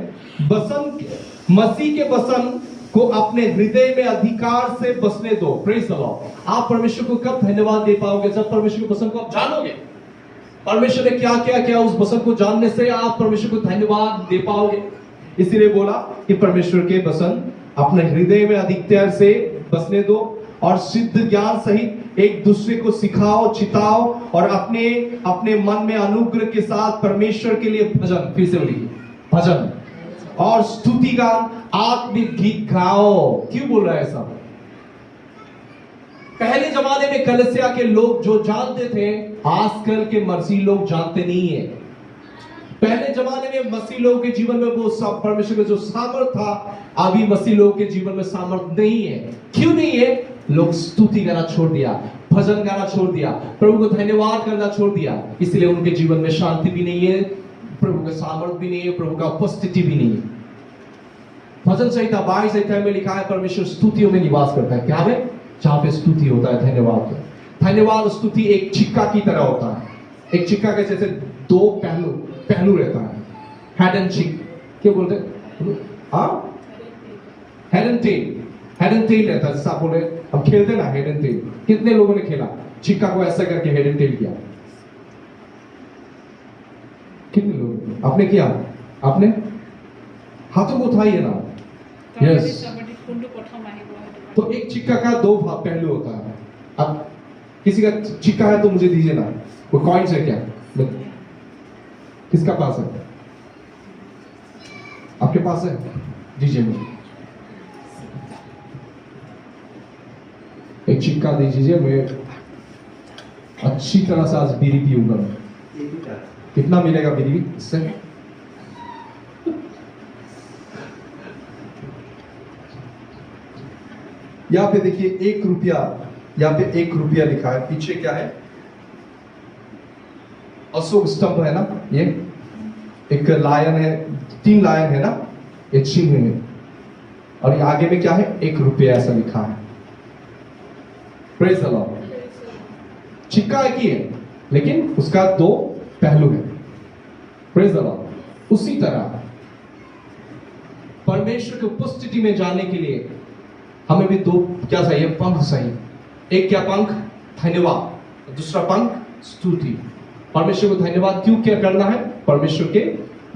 बसन, मसीह के बसन को अपने हृदय में अधिकार से बसने दो। Praise the Lord. आप परमेश्वर को कब धन्यवाद दे पाओगे? जब परमेश्वर के बसन को आप जानोगे। परमेश्वर ने क्या क्या किया, उस वचन को जानने से आप परमेश्वर को धन्यवाद दे पाओगे। इसीलिए बोला कि परमेश्वर के वचन अपने हृदय में अधिकतर से बसने दो और सिद्ध ज्ञान सहित एक दूसरे को सिखाओ, चिताओ और अपने अपने मन में अनुग्रह के साथ परमेश्वर के लिए भजन, फिर से बोलिए भजन और स्तुति गान, आत्मिक गीत गाओ। क्यों बोल रहा है सब? पहले जमाने में कलीसिया के लोग जो जानते थे, आजकल के मसीही लोग जानते नहीं है। पहले जमाने में मसीह लोगों के जीवन में वो सब परमेश्वर का जो सामर्थ था, अभी मसीह लोगों के जीवन में सामर्थ नहीं है। क्यों नहीं है? लोग स्तुति गाना छोड़ दिया, भजन गाना छोड़ दिया, प्रभु को धन्यवाद करना छोड़ दिया। इसलिए उनके जीवन में शांति भी नहीं है, प्रभु का सामर्थ भी नहीं है, प्रभु का उपस्थिति भी नहीं है। भजन संहिता 22 अध्याय में लिखा है परमेश्वर स्तुतियों में निवास करता है। क्या है? जहां पे स्तुति होता है, धन्यवाद। धन्यवाद स्तुति एक सिक्का की तरह होता है। एक सिक्का के जैसे दो पहलू रहता है, हेड एंड चिक। क्या बोलते हैं? हेड एंड टेल रहता है। जैसे आप बोले हम खेलते ना हेड एंड टेल, कितने लोगों ने खेला? सिक्का को ऐसा करके हेड एंड टेल किया। कितने लोग? आपने किया? आपने हाथों को उठाइए ना। यस। तो एक सिक्का का दो पहलू होता है। अब किसी का सिक्का है तो मुझे दीजिए ना। वो कॉइन्स है क्या? किसका पास है? आपके पास है? दीजिए मुझे एक सिक्का दीजिए। मैं अच्छी तरह से आज बीड़ी पीऊंगा। कितना मिलेगा बीड़ी इससे? यहाँ पे देखिए 1 रुपया, यहाँ पे 1 रुपया लिखा है। पीछे क्या है? अशोक स्तंभ है ना, ये एक लायन है, 3 लायन है ना, ये चिन्ह है। और ये आगे में क्या है? 1 रुपया ऐसा लिखा है। Praise the Lord. सिक्का एक ही है लेकिन उसका 2 पहलू है। Praise the Lord. उसी तरह परमेश्वर की उपस्थिति में जाने के लिए हमें भी 2 क्या चाहिए? पंख चाहिए। एक क्या पंख? धन्यवाद। दूसरा पंख स्तुति। परमेश्वर को धन्यवाद क्यों क्या करना है? परमेश्वर के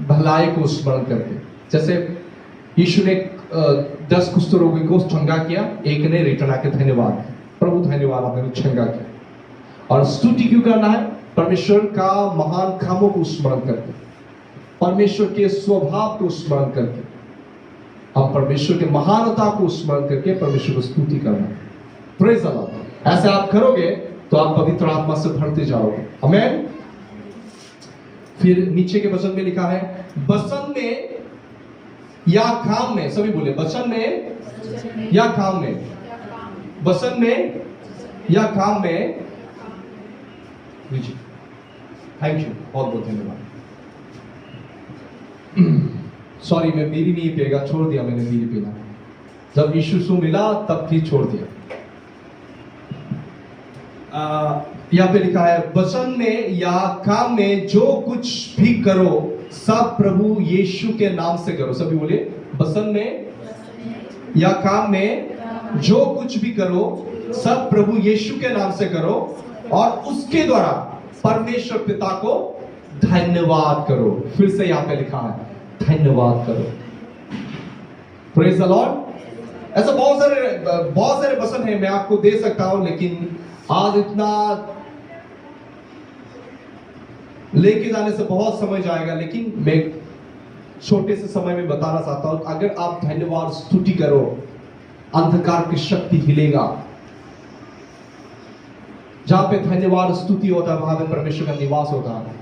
भलाई को स्मरण करके। जैसे यीशु ने 10 कुष्ठ रोगी को चंगा किया, एक ने रिटर्न आके धन्यवाद, प्रभु धन्यवाद आपने चंगा किया। और स्तुति क्यों करना है? परमेश्वर का महान कामों को स्मरण करके, परमेश्वर के स्वभाव को स्मरण करके, हम परमेश्वर के महानता को स्मरण करके परमेश्वर को स्तुति करना। Praise the Lord. ऐसे आप करोगे तो आप पवित्र आत्मा से भरते जाओगे। आमीन। फिर नीचे के वचन में लिखा है वचन में या काम में। सभी बोले वचन में या काम में। वचन में या काम में। थैंक यू, बहुत बहुत धन्यवाद। सॉरी, मैं बीड़ी नहीं पिएगा, छोड़ दिया मैंने बीड़ी पीना। जब यीशु से मिला तब भी छोड़ दिया। यहाँ पे लिखा है वचन में या काम में जो कुछ भी करो सब प्रभु यीशु के नाम से करो। सभी बोले वचन में या काम में जो कुछ भी करो सब प्रभु यीशु के नाम से करो और उसके द्वारा परमेश्वर पिता को धन्यवाद करो। फिर से यहाँ पे लिखा है धन्यवाद करो। Praise the Lord. ऐसा बहुत सारे वचन है, मैं आपको दे सकता हूं, लेकिन आज इतना लेके जाने से बहुत समय जाएगा। लेकिन मैं छोटे से समय में बताना चाहता हूं, अगर आप धन्यवाद स्तुति करो, अंधकार की शक्ति हिलेगा। जहां पे धन्यवाद स्तुति होता है वहां पे परमेश्वर का निवास होता है।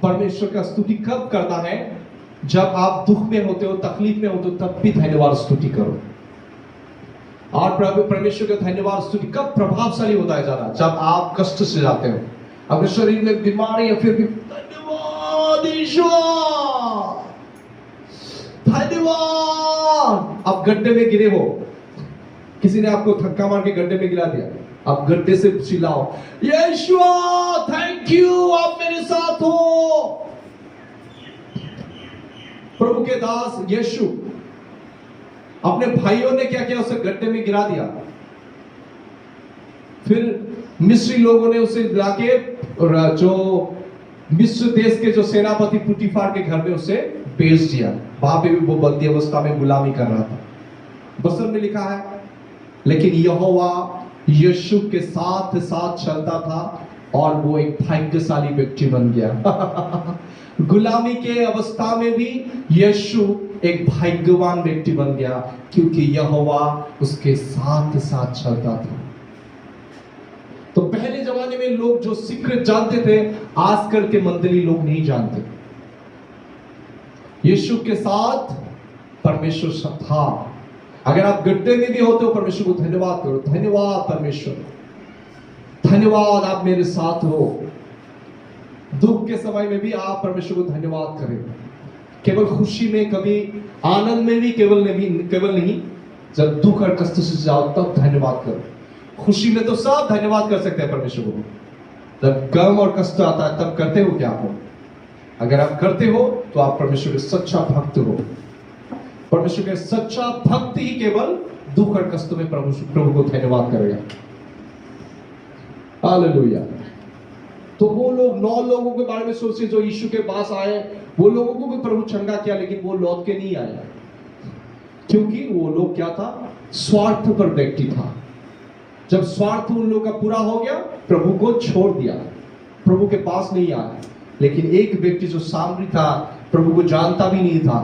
परमेश्वर का स्तुति कब करना है? जब आप दुख में होते हो, तकलीफ में होते हो, तब भी धन्यवाद स्तुति करो। और परमेश्वर का धन्यवाद स्तुति कब प्रभावशाली होता है ज्यादा? जब आप कष्ट से जाते हो, अगर शरीर में बीमारी है, फिर भी धन्यवाद ईश्वर, धन्यवाद। आप गड्ढे में गिरे हो, किसी ने आपको धक्का मार के गड्ढे में गिरा दिया, आप गड्ढे से चिल्लाओ यीशुआ थैंक यू, आप मेरे साथ हो। प्रभु के दास यीशु, अपने भाइयों ने क्या किया? उसे गड्ढे में गिरा दिया। फिर मिस्री लोगों ने उसे लाके जो मिस्र देश के जो सेनापति पुटीफार के घर में उसे बेच दिया। वहां पे भी वो बंदी अवस्था में गुलामी कर रहा था। वचन में लिखा है, लेकिन यहोवा यीशु के साथ साथ चलता था और वो एक भाग्यशाली व्यक्ति बन गया। गुलामी के अवस्था में भी यीशु एक भाग्यवान व्यक्ति बन गया, क्योंकि यहोवा उसके साथ साथ चलता था। तो पहले जमाने में लोग जो सीक्रेट जानते थे, आजकल के मंडली लोग नहीं जानते। यीशु के साथ परमेश्वर था। अगर आप गड्ढे में भी होते हो, परमेश्वर को धन्यवाद करो, धन्यवाद परमेश्वर, धन्यवाद आप मेरे साथ हो। दुख के समय में भी आप परमेश्वर को धन्यवाद करें। केवल खुशी में, कभी आनंद में भी केवल नहीं, जब दुख और कष्ट से जाओ तब धन्यवाद करो। खुशी में तो सब धन्यवाद कर सकते हैं परमेश्वर को, जब गम और कष्ट आता है तब करते हो क्या हो? अगर आप करते हो तो आप परमेश्वर के सच्चा भक्त हो। परमेश्वर के सच्चा भक्त ही केवल दुख और कष्ट में प्रभु को धन्यवाद करेगा। हालेलुया। तो वो लोग 9 लोगों के बारे में सोचिए जो यीशु के पास आए। वो लोगों को भी प्रभु चंगा किया, लेकिन वो लौट के नहीं आया, क्योंकि वो लोग क्या था? स्वार्थ पर व्यक्ति था। जब स्वार्थ उन लोगों का पूरा हो गया, प्रभु को छोड़ दिया, प्रभु के पास नहीं आया। लेकिन एक व्यक्ति जो सामरी था, प्रभु को जानता भी नहीं था,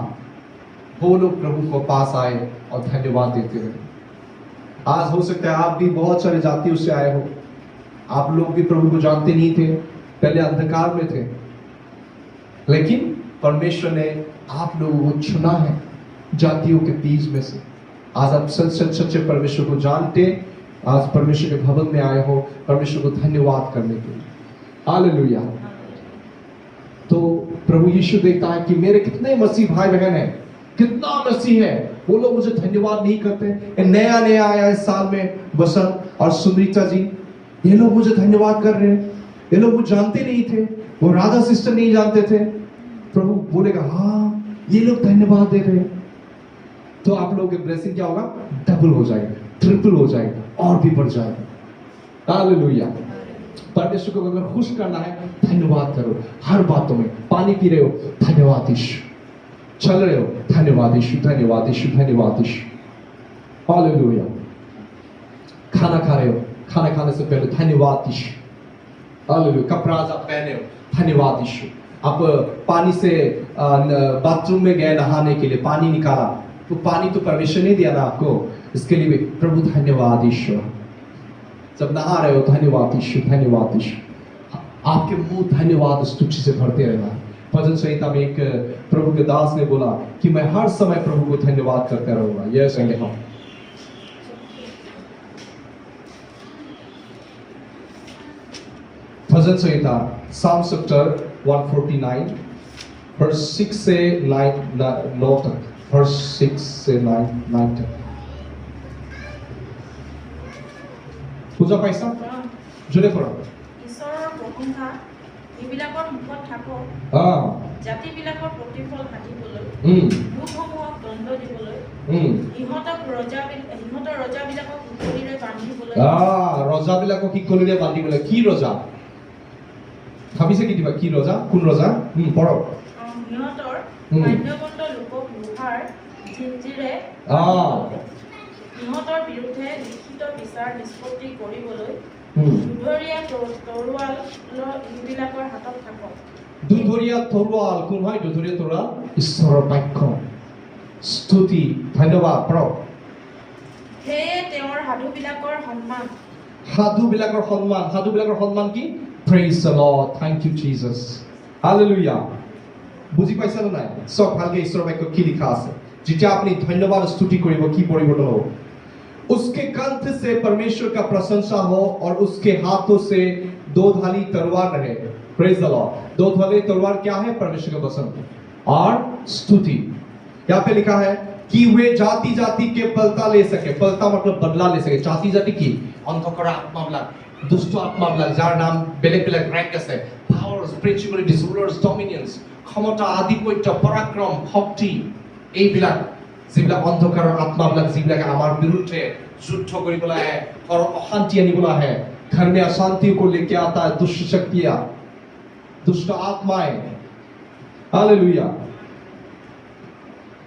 वो लोग प्रभु को पास आए और धन्यवाद देते रहे। आज हो सकता है आप भी बहुत सारे जातियों से आए हो, आप लोग भी प्रभु को जानते नहीं थे, पहले अंधकार में थे, लेकिन परमेश्वर ने आप लोगों को चुना है जातियों के बीच में से। आज आप सच्चे परमेश्वर को जानते, आज परमेश्वर के भवन में आए हो परमेश्वर को धन्यवाद करने के लिए। हालेलुया। तो प्रभु यीशु देखता है कि मेरे कितने मसीह भाई बहन हैं, कितना मसीह है, वो लोग मुझे धन्यवाद नहीं करते। नया आया इस साल में बसंत और सुमृता जी, ये लोग मुझे धन्यवाद कर रहे हैं। ये लोग मुझे जानते नहीं थे, वो राधा सिस्टर नहीं जानते थे। प्रभु बोलेगा हाँ, ये लोग धन्यवाद दे रहे हैं, तो आप लोगों के ब्लेसिंग क्या होगा? डबल हो जाएगा, ट्रिपल हो जाएगा, और भी बढ़ जाएगा। हालेलुया। परमेश्वर को अगर खुश करना है, धन्यवाद करो हर बातों में। पानी पी रहे हो, धन्यवाद यीशु। चल रहे हो, धन्यवाद यीशु, धन्यवाद यीशु, धन्यवाद यीशु। हालेलुया। खाना खा रहे हो, खाना खाने से पहले धन्यवाद यीशु। हालेलुया। कपड़ा आप पहने हो, धन्यवाद यीशु। आप पानी से बाथरूम में गए नहाने के लिए, पानी निकाला, तो पानी तो परमेश्वर ने दिया ना आपको, इसके लिए भी प्रभु धन्यवाद ईश्वर। जब नहा रहे हो, धन्यवाद ईश्वर, धन्यवाद ईश्वर। आपके मुंह धन्यवाद स्तुति से भरते रहना। भजन संहिता में एक प्रभु के दास ने बोला कि मैं हर समय प्रभु को धन्यवाद करते रहूंगा। यह संगे हम भजन संहिता साम चैप्टर 149 वर्स 6 से 9 तक, वर्स 6 से 9 तक। পূজা পাইছা জোরে পড়া।
ঈশ্বৰৰ প্ৰশংসা এইবিলাকৰ মুখত থাকক, জাতিবিলাকৰ প্ৰতিফল কাটিবলৈ, ভূসমূহক দণ্ড দিবলৈ, ইহঁতৰ ৰজাবিলাকক শিকলিৰে বান্ধিবলৈ।
ৰজাবিলাকক শিকলিৰে বান্ধিবলৈ। কি ৰজা ভাবিছে? কি দিবা? কি ৰজা? কোন ৰজা? পঢ়ক।
সিহঁতৰ মান্যবন্ত লোকক লোহাৰ জিঞ্জিৰে, ইহঁতৰ বিৰুদ্ধে লিখিত বিচাৰ নিষ্পত্তি কৰিবলৈ দুধৰীয়া তৰোৱাল ইবিলাকৰ হাতত থাকক।
দুধৰীয়া তৰোৱাল কোন হয়? দুধৰীয়া তৰোৱাল ঈশ্বৰৰ বাক্য। স্তুতি, ধন্যবাদ। পঢ়ক।
সেয়ে তেওঁৰ সাধুবিলাকৰ সন্মান।
সাধুবিলাকৰ সন্মান। সাধুবিলাকৰ সন্মান কি? Praise the Lord, thank you Jesus, hallelujah। বুজি পাইছা না নাই? সব ভালকে ঈশ্বৰৰ বাক্য কি লিখা আছে? যেতিয়া আপনি ধন্যবাদ স্তুতি কৰিব, কি পৰিৱৰ্তন হ'ব? उसके कंठ से परमेश्वर का प्रशंसा हो और उसके हाथों से दो धारी तलवार रहे। Praise the Lord. दो धारी तलवार क्या है? परमेश्वर का वचन और स्तुति। यहाँ पे लिखा है कि वे जाति जाति के पलता ले सके। पलता मतलब बदला ले सके। जाति जाति की अंधकार आत्माবিলাক, दुष्ट आत्माবিলাক, যাৰ নাম বেলেগ বেলেগ ৰেংক আছে, পাৱাৰ্स, প্ৰিন্সিপালিটিজ, ৰুলাৰ্स, ডমিনিয়ন্স, ক্ষমতা, আধিপত্য, পৰাক্ৰম, শক্তি, এইবিলাক যিবিলাক অন্ধকাৰৰ আত্মাবিলাক, যিবিলাকে আমাৰ বিৰুদ্ধে যুদ্ধ কৰিবলৈ আহে, ঘৰত অশান্তি আনিবলৈ আহে, घर में अशांति को लेके आता है दुष्ट शक्तियां, दुष्ट आत्माएं। हालेलुया।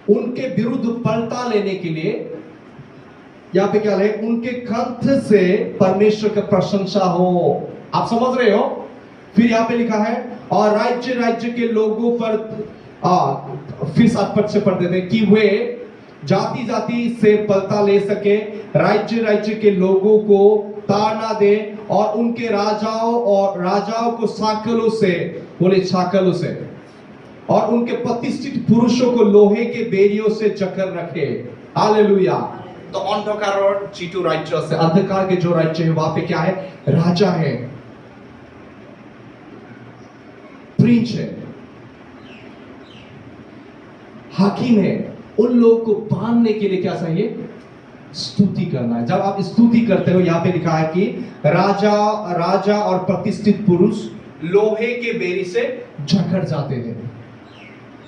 उनके विरुद्ध पलटा लेने के लिए यहाँ पे क्या है, उनके कंठ से परमेश्वर की प्रशंसा हो। आप समझ रहे हो? फिर यहाँ पे लिखा है और राज्य राज्य के लोगों पर फिर 7 पद से पढ़ते थे कि वे जाति जाति से पलटा ले सके, राज्य राज्य के लोगों को ताड़ना दे और उनके राजाओं को साकलों से, बोले साकलों से, और उनके प्रतिष्ठित पुरुषों को लोहे के बेरियों से जकड़ रखे। हालेलुया। तो अंधकार और जीतू राज्य से, अंधकार के जो राज्य है वहां पे क्या है, राजा है, प्रिंस है, हाकिम है। उन लोगों को बांधने के लिए क्या चाहिए, स्तुति करना है। जब आप स्तुति करते हो, यहां पे लिखा है कि राजा और प्रतिष्ठित पुरुष लोहे के बेरी से जकड़ जाते थे।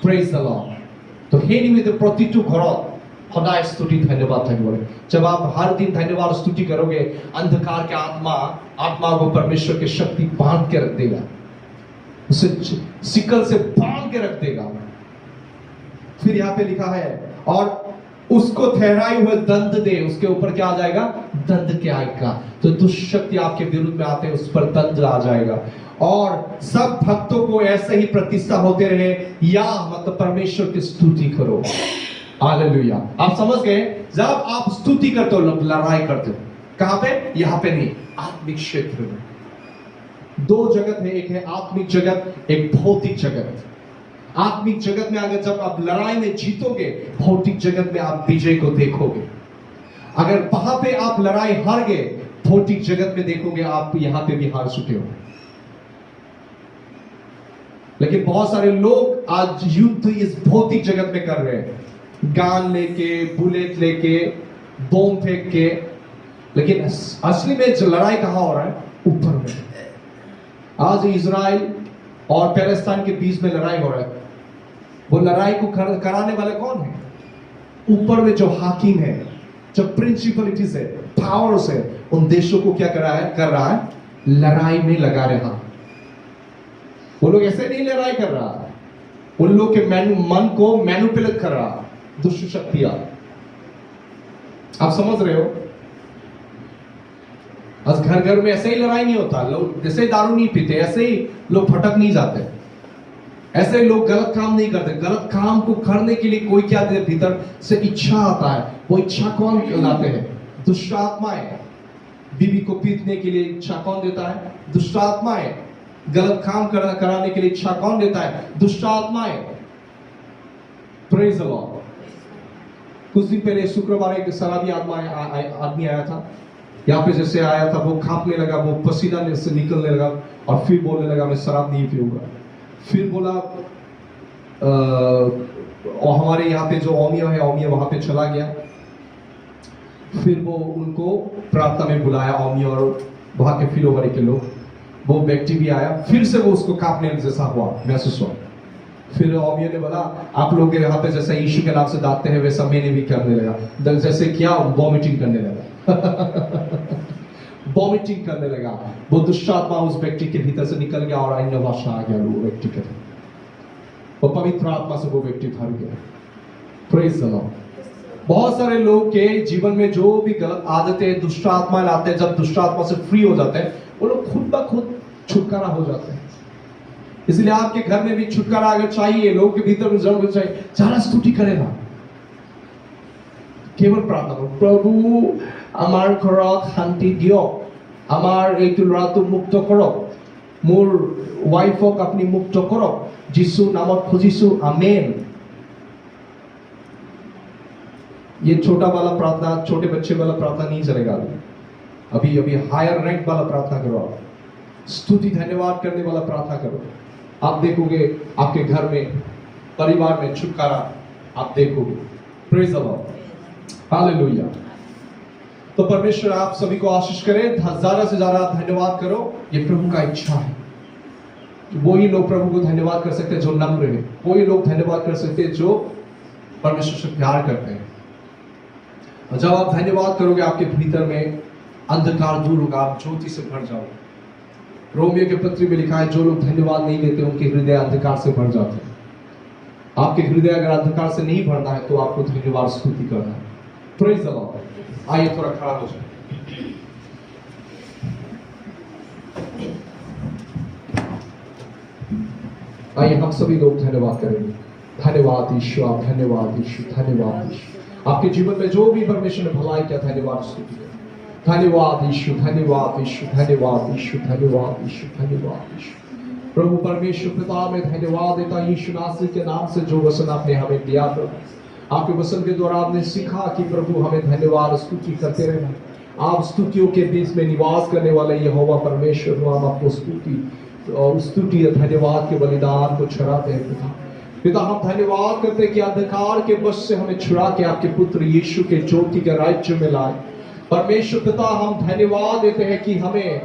Praise the Lord. तो हे निमित्त प्रतिटु घरत सदाय स्तुति धन्यवाद থাকিব। जब आप हर दिन धन्यवाद स्तुति करोगे, अंधकार के आत्मा को परमेश्वर की शक्ति बांध के रख देगा, उसे सिकल से बांध के रख देगा। फिर यहाँ पे लिखा है और उसको ठहराए हुए दंड दे, उसके ऊपर क्या आ जाएगा, दंड क्या आएगा। तो दुष्ट शक्ति आपके विरुद्ध में आते हैं, उस पर दंड आ जाएगा। और सब भक्तों को ऐसे ही प्रतिष्ठा होते रहे, या मतलब परमेश्वर की स्तुति करो। हालेलुया। आप समझ गए? जब आप स्तुति करते हो, लड़ाई करते हो, कहां पे, यहां पे नहीं, आत्मिक क्षेत्र में। 2 जगत है, एक है आत्मिक जगत, एक भौतिक जगत। आत्मिक जगत में अगर जब आप लड़ाई में जीतोगे, भौतिक जगत में आप विजय को देखोगे। अगर वहां पे आप लड़ाई हार गए, भौतिक जगत में देखोगे आप यहां पे भी हार चुके हो। लेकिन बहुत सारे लोग आज युद्ध इस भौतिक जगत में कर रहे हैं, गान लेके, बुलेट लेके, बम फेंक के। लेकिन असली में जो लड़ाई कहां हो रहा है, ऊपर में। आज इजराइल और पैलेस्टाइन के बीच में लड़ाई हो रहा है। वो लड़ाई को कराने वाले कौन है? ऊपर में जो हाकिम है, जो प्रिंसिपलिटीज है, पावर्स है, उन देशों को क्या कर रहा है, लड़ाई में लगा रहा। वो लोग ऐसे नहीं लड़ाई कर रहा, उन लोग के मन को मैनिपुलेट कर रहा, दुष्ट शक्तियां। आप समझ रहे हो? आज घर घर में ऐसे ही लड़ाई नहीं होता। लोग जैसे दारू नहीं पीते, ऐसे ही लोग भटक नहीं जाते, ऐसे लोग गलत काम नहीं करते। गलत काम को करने के लिए कोई क्या देते, भीतर से इच्छा आता है। वो इच्छा कौन लाते हैं? दुष्ट आत्माएं। बीवी को पीटने के लिए इच्छा कौन देता है? दुष्ट आत्माएं। गलत काम कराने के लिए इच्छा कौन देता है? दुष्ट आत्माएं। Praise the Lord. कुछ दिन पहले शुक्रवार एक शराबी आदमी आया था। यहाँ पे जैसे आया था, वो कांपने लगा, वो पसीना से निकलने लगा और फिर बोलने लगा मैं शराब नहीं पीऊंगा। फिर बोला और हमारे यहाँ पे जो ओमिया है, ओमिया वहां पे चला गया। फिर वो उनको प्रार्थना में बुलाया, ओमिया और वहां के फिलोवरी के लोग। वो व्यक्ति भी आया, फिर से वो उसको कांपने जैसा हुआ, महसूस हुआ। फिर ओमिया ने बोला आप लोग यहाँ पे जैसा यीशु के नाम से दाते हैं, वैसा मैंने भी करने लगा। जैसे क्या, वॉमिटिंग करने लगा। वॉमिटिंग करने लगा। वो दुष्ट आत्मा उस व्यक्ति के भीतर से निकल गया और अन्य भाषा आ गया वो व्यक्ति के। वो पवित्र आत्मा से वो व्यक्ति भर गया। Praise the Lord. बहुत सारे लोग के जीवन में जो भी गलत आदतें दुष्ट आत्मा लाते हैं, जब दुष्ट आत्मा से फ्री हो जाते हैं, वो लोग खुद ब खुद छुटकारा हो जाते हैं। इसलिए आपके घर में भी छुटकारा अगर चाहिए, लोग के भीतर में जरूर चाहिए, जरा स्तुति करेगा, केवल प्रार्थना करो, प्रभु आमार घरत शांति दियक, आमार एइटु लराटु मुक्त करक, मोर वाइफक आपनि मुक्त करक, जिसु नामत खुजिसु, आमेन। ये छोटा वाला प्रार्थना, छोटे बच्चे वाला प्रार्थना नहीं चलेगा। अभी हायर रैंक वाला प्रार्थना करो, स्तुति धन्यवाद करने वाला प्रार्थना करो। आप देखोगे आपके घर में, परिवार में छुटकारा आप देखोगे। Praise the Lord. हालेलुया। तो परमेश्वर आप सभी को आशीष करे। ज्यादा से ज्यादा धन्यवाद करो, ये प्रभु का इच्छा है। वही लोग प्रभु को धन्यवाद कर सकते हैं जो नम्र है, वही लोग धन्यवाद कर सकते हैं जो परमेश्वर से प्यार करते हैं। और जब आप धन्यवाद करोगे, आपके भीतर में अंधकार दूर होगा, आप ज्योति से भर जाओगे। रोमियो के पत्री में लिखा है, जो लोग धन्यवाद नहीं देते उनके हृदय अंधकार से भर जाते हैं। आपके हृदय अगर अंधकार से नहीं भरना है तो आपको धन्यवाद स्तुति करना है। Praise the Lord. आइए थोड़ा खड़ा हो जाए। आइए हम सभी लोग धन्यवाद करेंगे। धन्यवाद यीशु, आप धन्यवाद यीशु, धन्यवाद यीशु। आपके जीवन में जो भी परमेश्वर ने भलाई किया, धन्यवाद स्तुति। धन्यवाद यीशु, धन्यवाद यीशु, धन्यवाद यीशु, धन्यवाद यीशु, धन्यवाद यीशु। प्रभु परमेश्वर पिता में धन्यवाद देता यीशु नासरी के नाम से जो वचन आपने हमें दिया प्रभु। आपके वचन के द्वारा आपने सीखा कि प्रभु हमें धन्यवाद स्तुति करते रहना। आप स्तुतियों के बीच में निवास करने वाले यहोवा परमेश्वर हो, हम आपको स्तुति और स्तुति धन्यवाद के बलिदान को छुड़ाते हैं पिता। पिता हम धन्यवाद करते हैं कि अंधकार के वश से हमें छुड़ा के आपके पुत्र यीशु के ज्योति के राज्य में लाए। परमेश्वर पिता हम धन्यवाद देते हैं कि हमें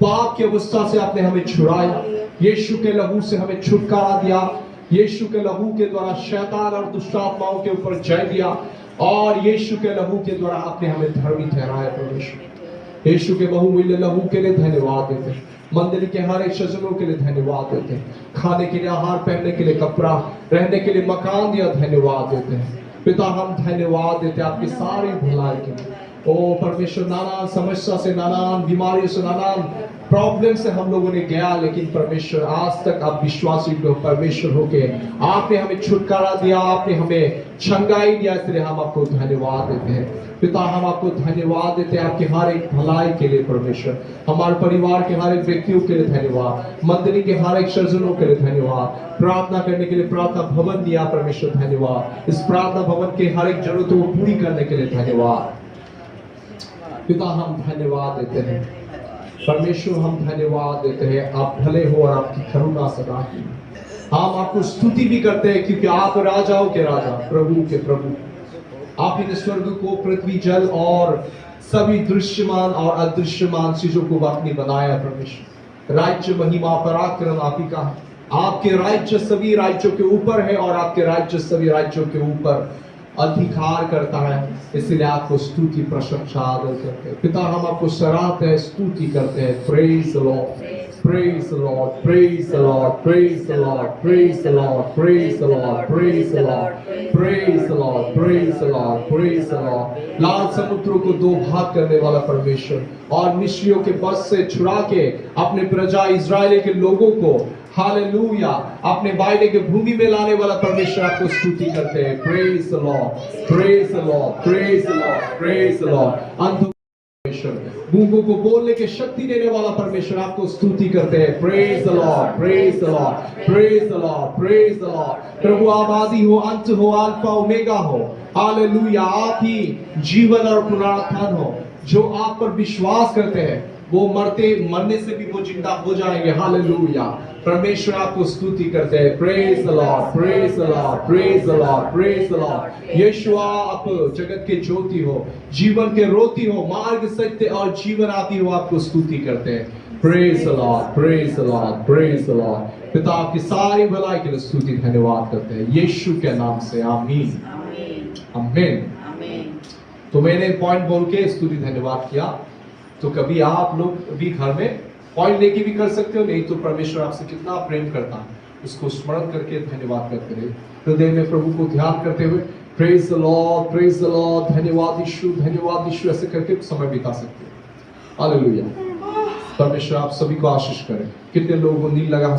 पाप की अवस्था से आपने हमें छुड़ाया। यीशु के लहू से हमें छुटकारा दिया। यीशु के लहू के द्वारा शैतान और दुष्ट आत्माओं के ऊपर जय दिया और यीशु के लहू के द्वारा आपने हमें धर्मी ठहराया। परमेश्वर यीशु के बहुमूल्य लहू के लिए धन्यवाद देते हैं। मंदिर के हर एक सज्जनों के लिए धन्यवाद देते हैं। खाने के लिए आहार, पहनने के लिए कपड़ा, रहने के लिए मकान दिया, धन्यवाद देते हैं पिता। हम धन्यवाद देते हैं आपकी सारी भलाई के लिए। ओ परमेश्वर नाना समस्या से, नाना बीमारी से, नाना प्रॉब्लम से हम लोगों ने गया, लेकिन परमेश्वर आज तक आप विश्वासी परमेश्वर होके आपने हमें छुटकारा दिया, आपने हमें छंगाई दिया। इसलिए हम आपको धन्यवाद देते हैं पिता। हम आपको धन्यवाद देते हैं आपके हर एक भलाई के लिए परमेश्वर। हमारे परिवार के हर एक व्यक्तियों के लिए धन्यवाद। मंदिर के हर एक सज्जनों के लिए धन्यवाद। प्रार्थना करने के लिए प्रार्थना भवन दिया परमेश्वर, धन्यवाद। इस प्रार्थना भवन के हर एक जरूरतों को पूरी करने के लिए धन्यवाद पिता। हम धन्यवाद देते हैं परमेश्वर, हम धन्यवाद देते हैं। आप भले हो और आपकी करुणा सदा की। हम आपको स्तुति भी करते हैं क्योंकि आप राजाओं के राजा, प्रभु के प्रभु। आप ही ने स्वर्ग को, पृथ्वी, जल और सभी दृश्यमान और अदृश्यमान चीजों को आपने बनाया परमेश्वर। राज्य, महिमा, पराक्रम आप ही का है। आपके राज्य सभी राज्यों के ऊपर है और आपके राज्य सभी राज्यों के ऊपर अधिकार करता है। इसलिए आपको स्तुति, प्रशंसा, आदर करते हैं पिता। हम आपको सराहते हैं, स्तुति करते हैं। Praise the Lord, praise the Lord, praise the Lord, praise the Lord, praise the Lord, praise the Lord, praise the Lord, praise the Lord, praise the Lord, praise the Lord. लाल समुद्रों को दो भाग करने वाला परमेश्वर और मिस्रियों के बस से छुड़ा के अपने प्रजा इजराइल के लोगों को हालेलुया अपने वायदे के भूमि में लाने वाला परमेश्वर, आपको स्तुति करते हैं। Praise the Lord, praise the Lord, praise the Lord, praise the Lord. गूंगों को बोलने की शक्ति देने वाला परमेश्वर, आपको स्तुति करते हैं। Praise the Lord, praise the Lord, praise the Lord, praise the Lord. प्रभु आप आदि हो, अंत हो, अल्फा ओमेगा हो। हालेलुया, आप ही जीवन और पुनरुत्थान हो। जो आप पर विश्वास करते हैं वो मरने से भी वो जिंदा हो जाएंगे। हालेलुया, परमेश्वर आपको स्तुति करते हैं। Praise the Lord, praise the Lord, praise the Lord, praise the Lord. Yeshua आप जगत के ज्योति हो, जीवन के रोती हो, मार्ग, सत्य और जीवन आती हो, आपको स्तुति करते हैं। Praise the Lord, praise the Lord, praise the Lord. पिता आपकी सारी भलाई के लिए स्तुति धन्यवाद करते हैं यीशु के नाम से। आमीन, आमीन। तो मैंने पॉइंट बोल के स्तुति धन्यवाद किया। तो कभी आप लोग भी घर में पॉइंट लेके भी कर सकते हो, नहीं तो परमेश्वर आपसे कितना प्रेम करता है उसको स्मरण करके धन्यवाद करते रहे। हृदय में प्रभु को ध्यान करते हुए praise the Lord, praise the Lord, धन्यवाद यीशु, धन्यवाद यीशु, ऐसे करके समय बिता सकते हो। हालेलुया। परमेश्वर आप सभी को आशीष करें। कितने लोगों को नींद लगा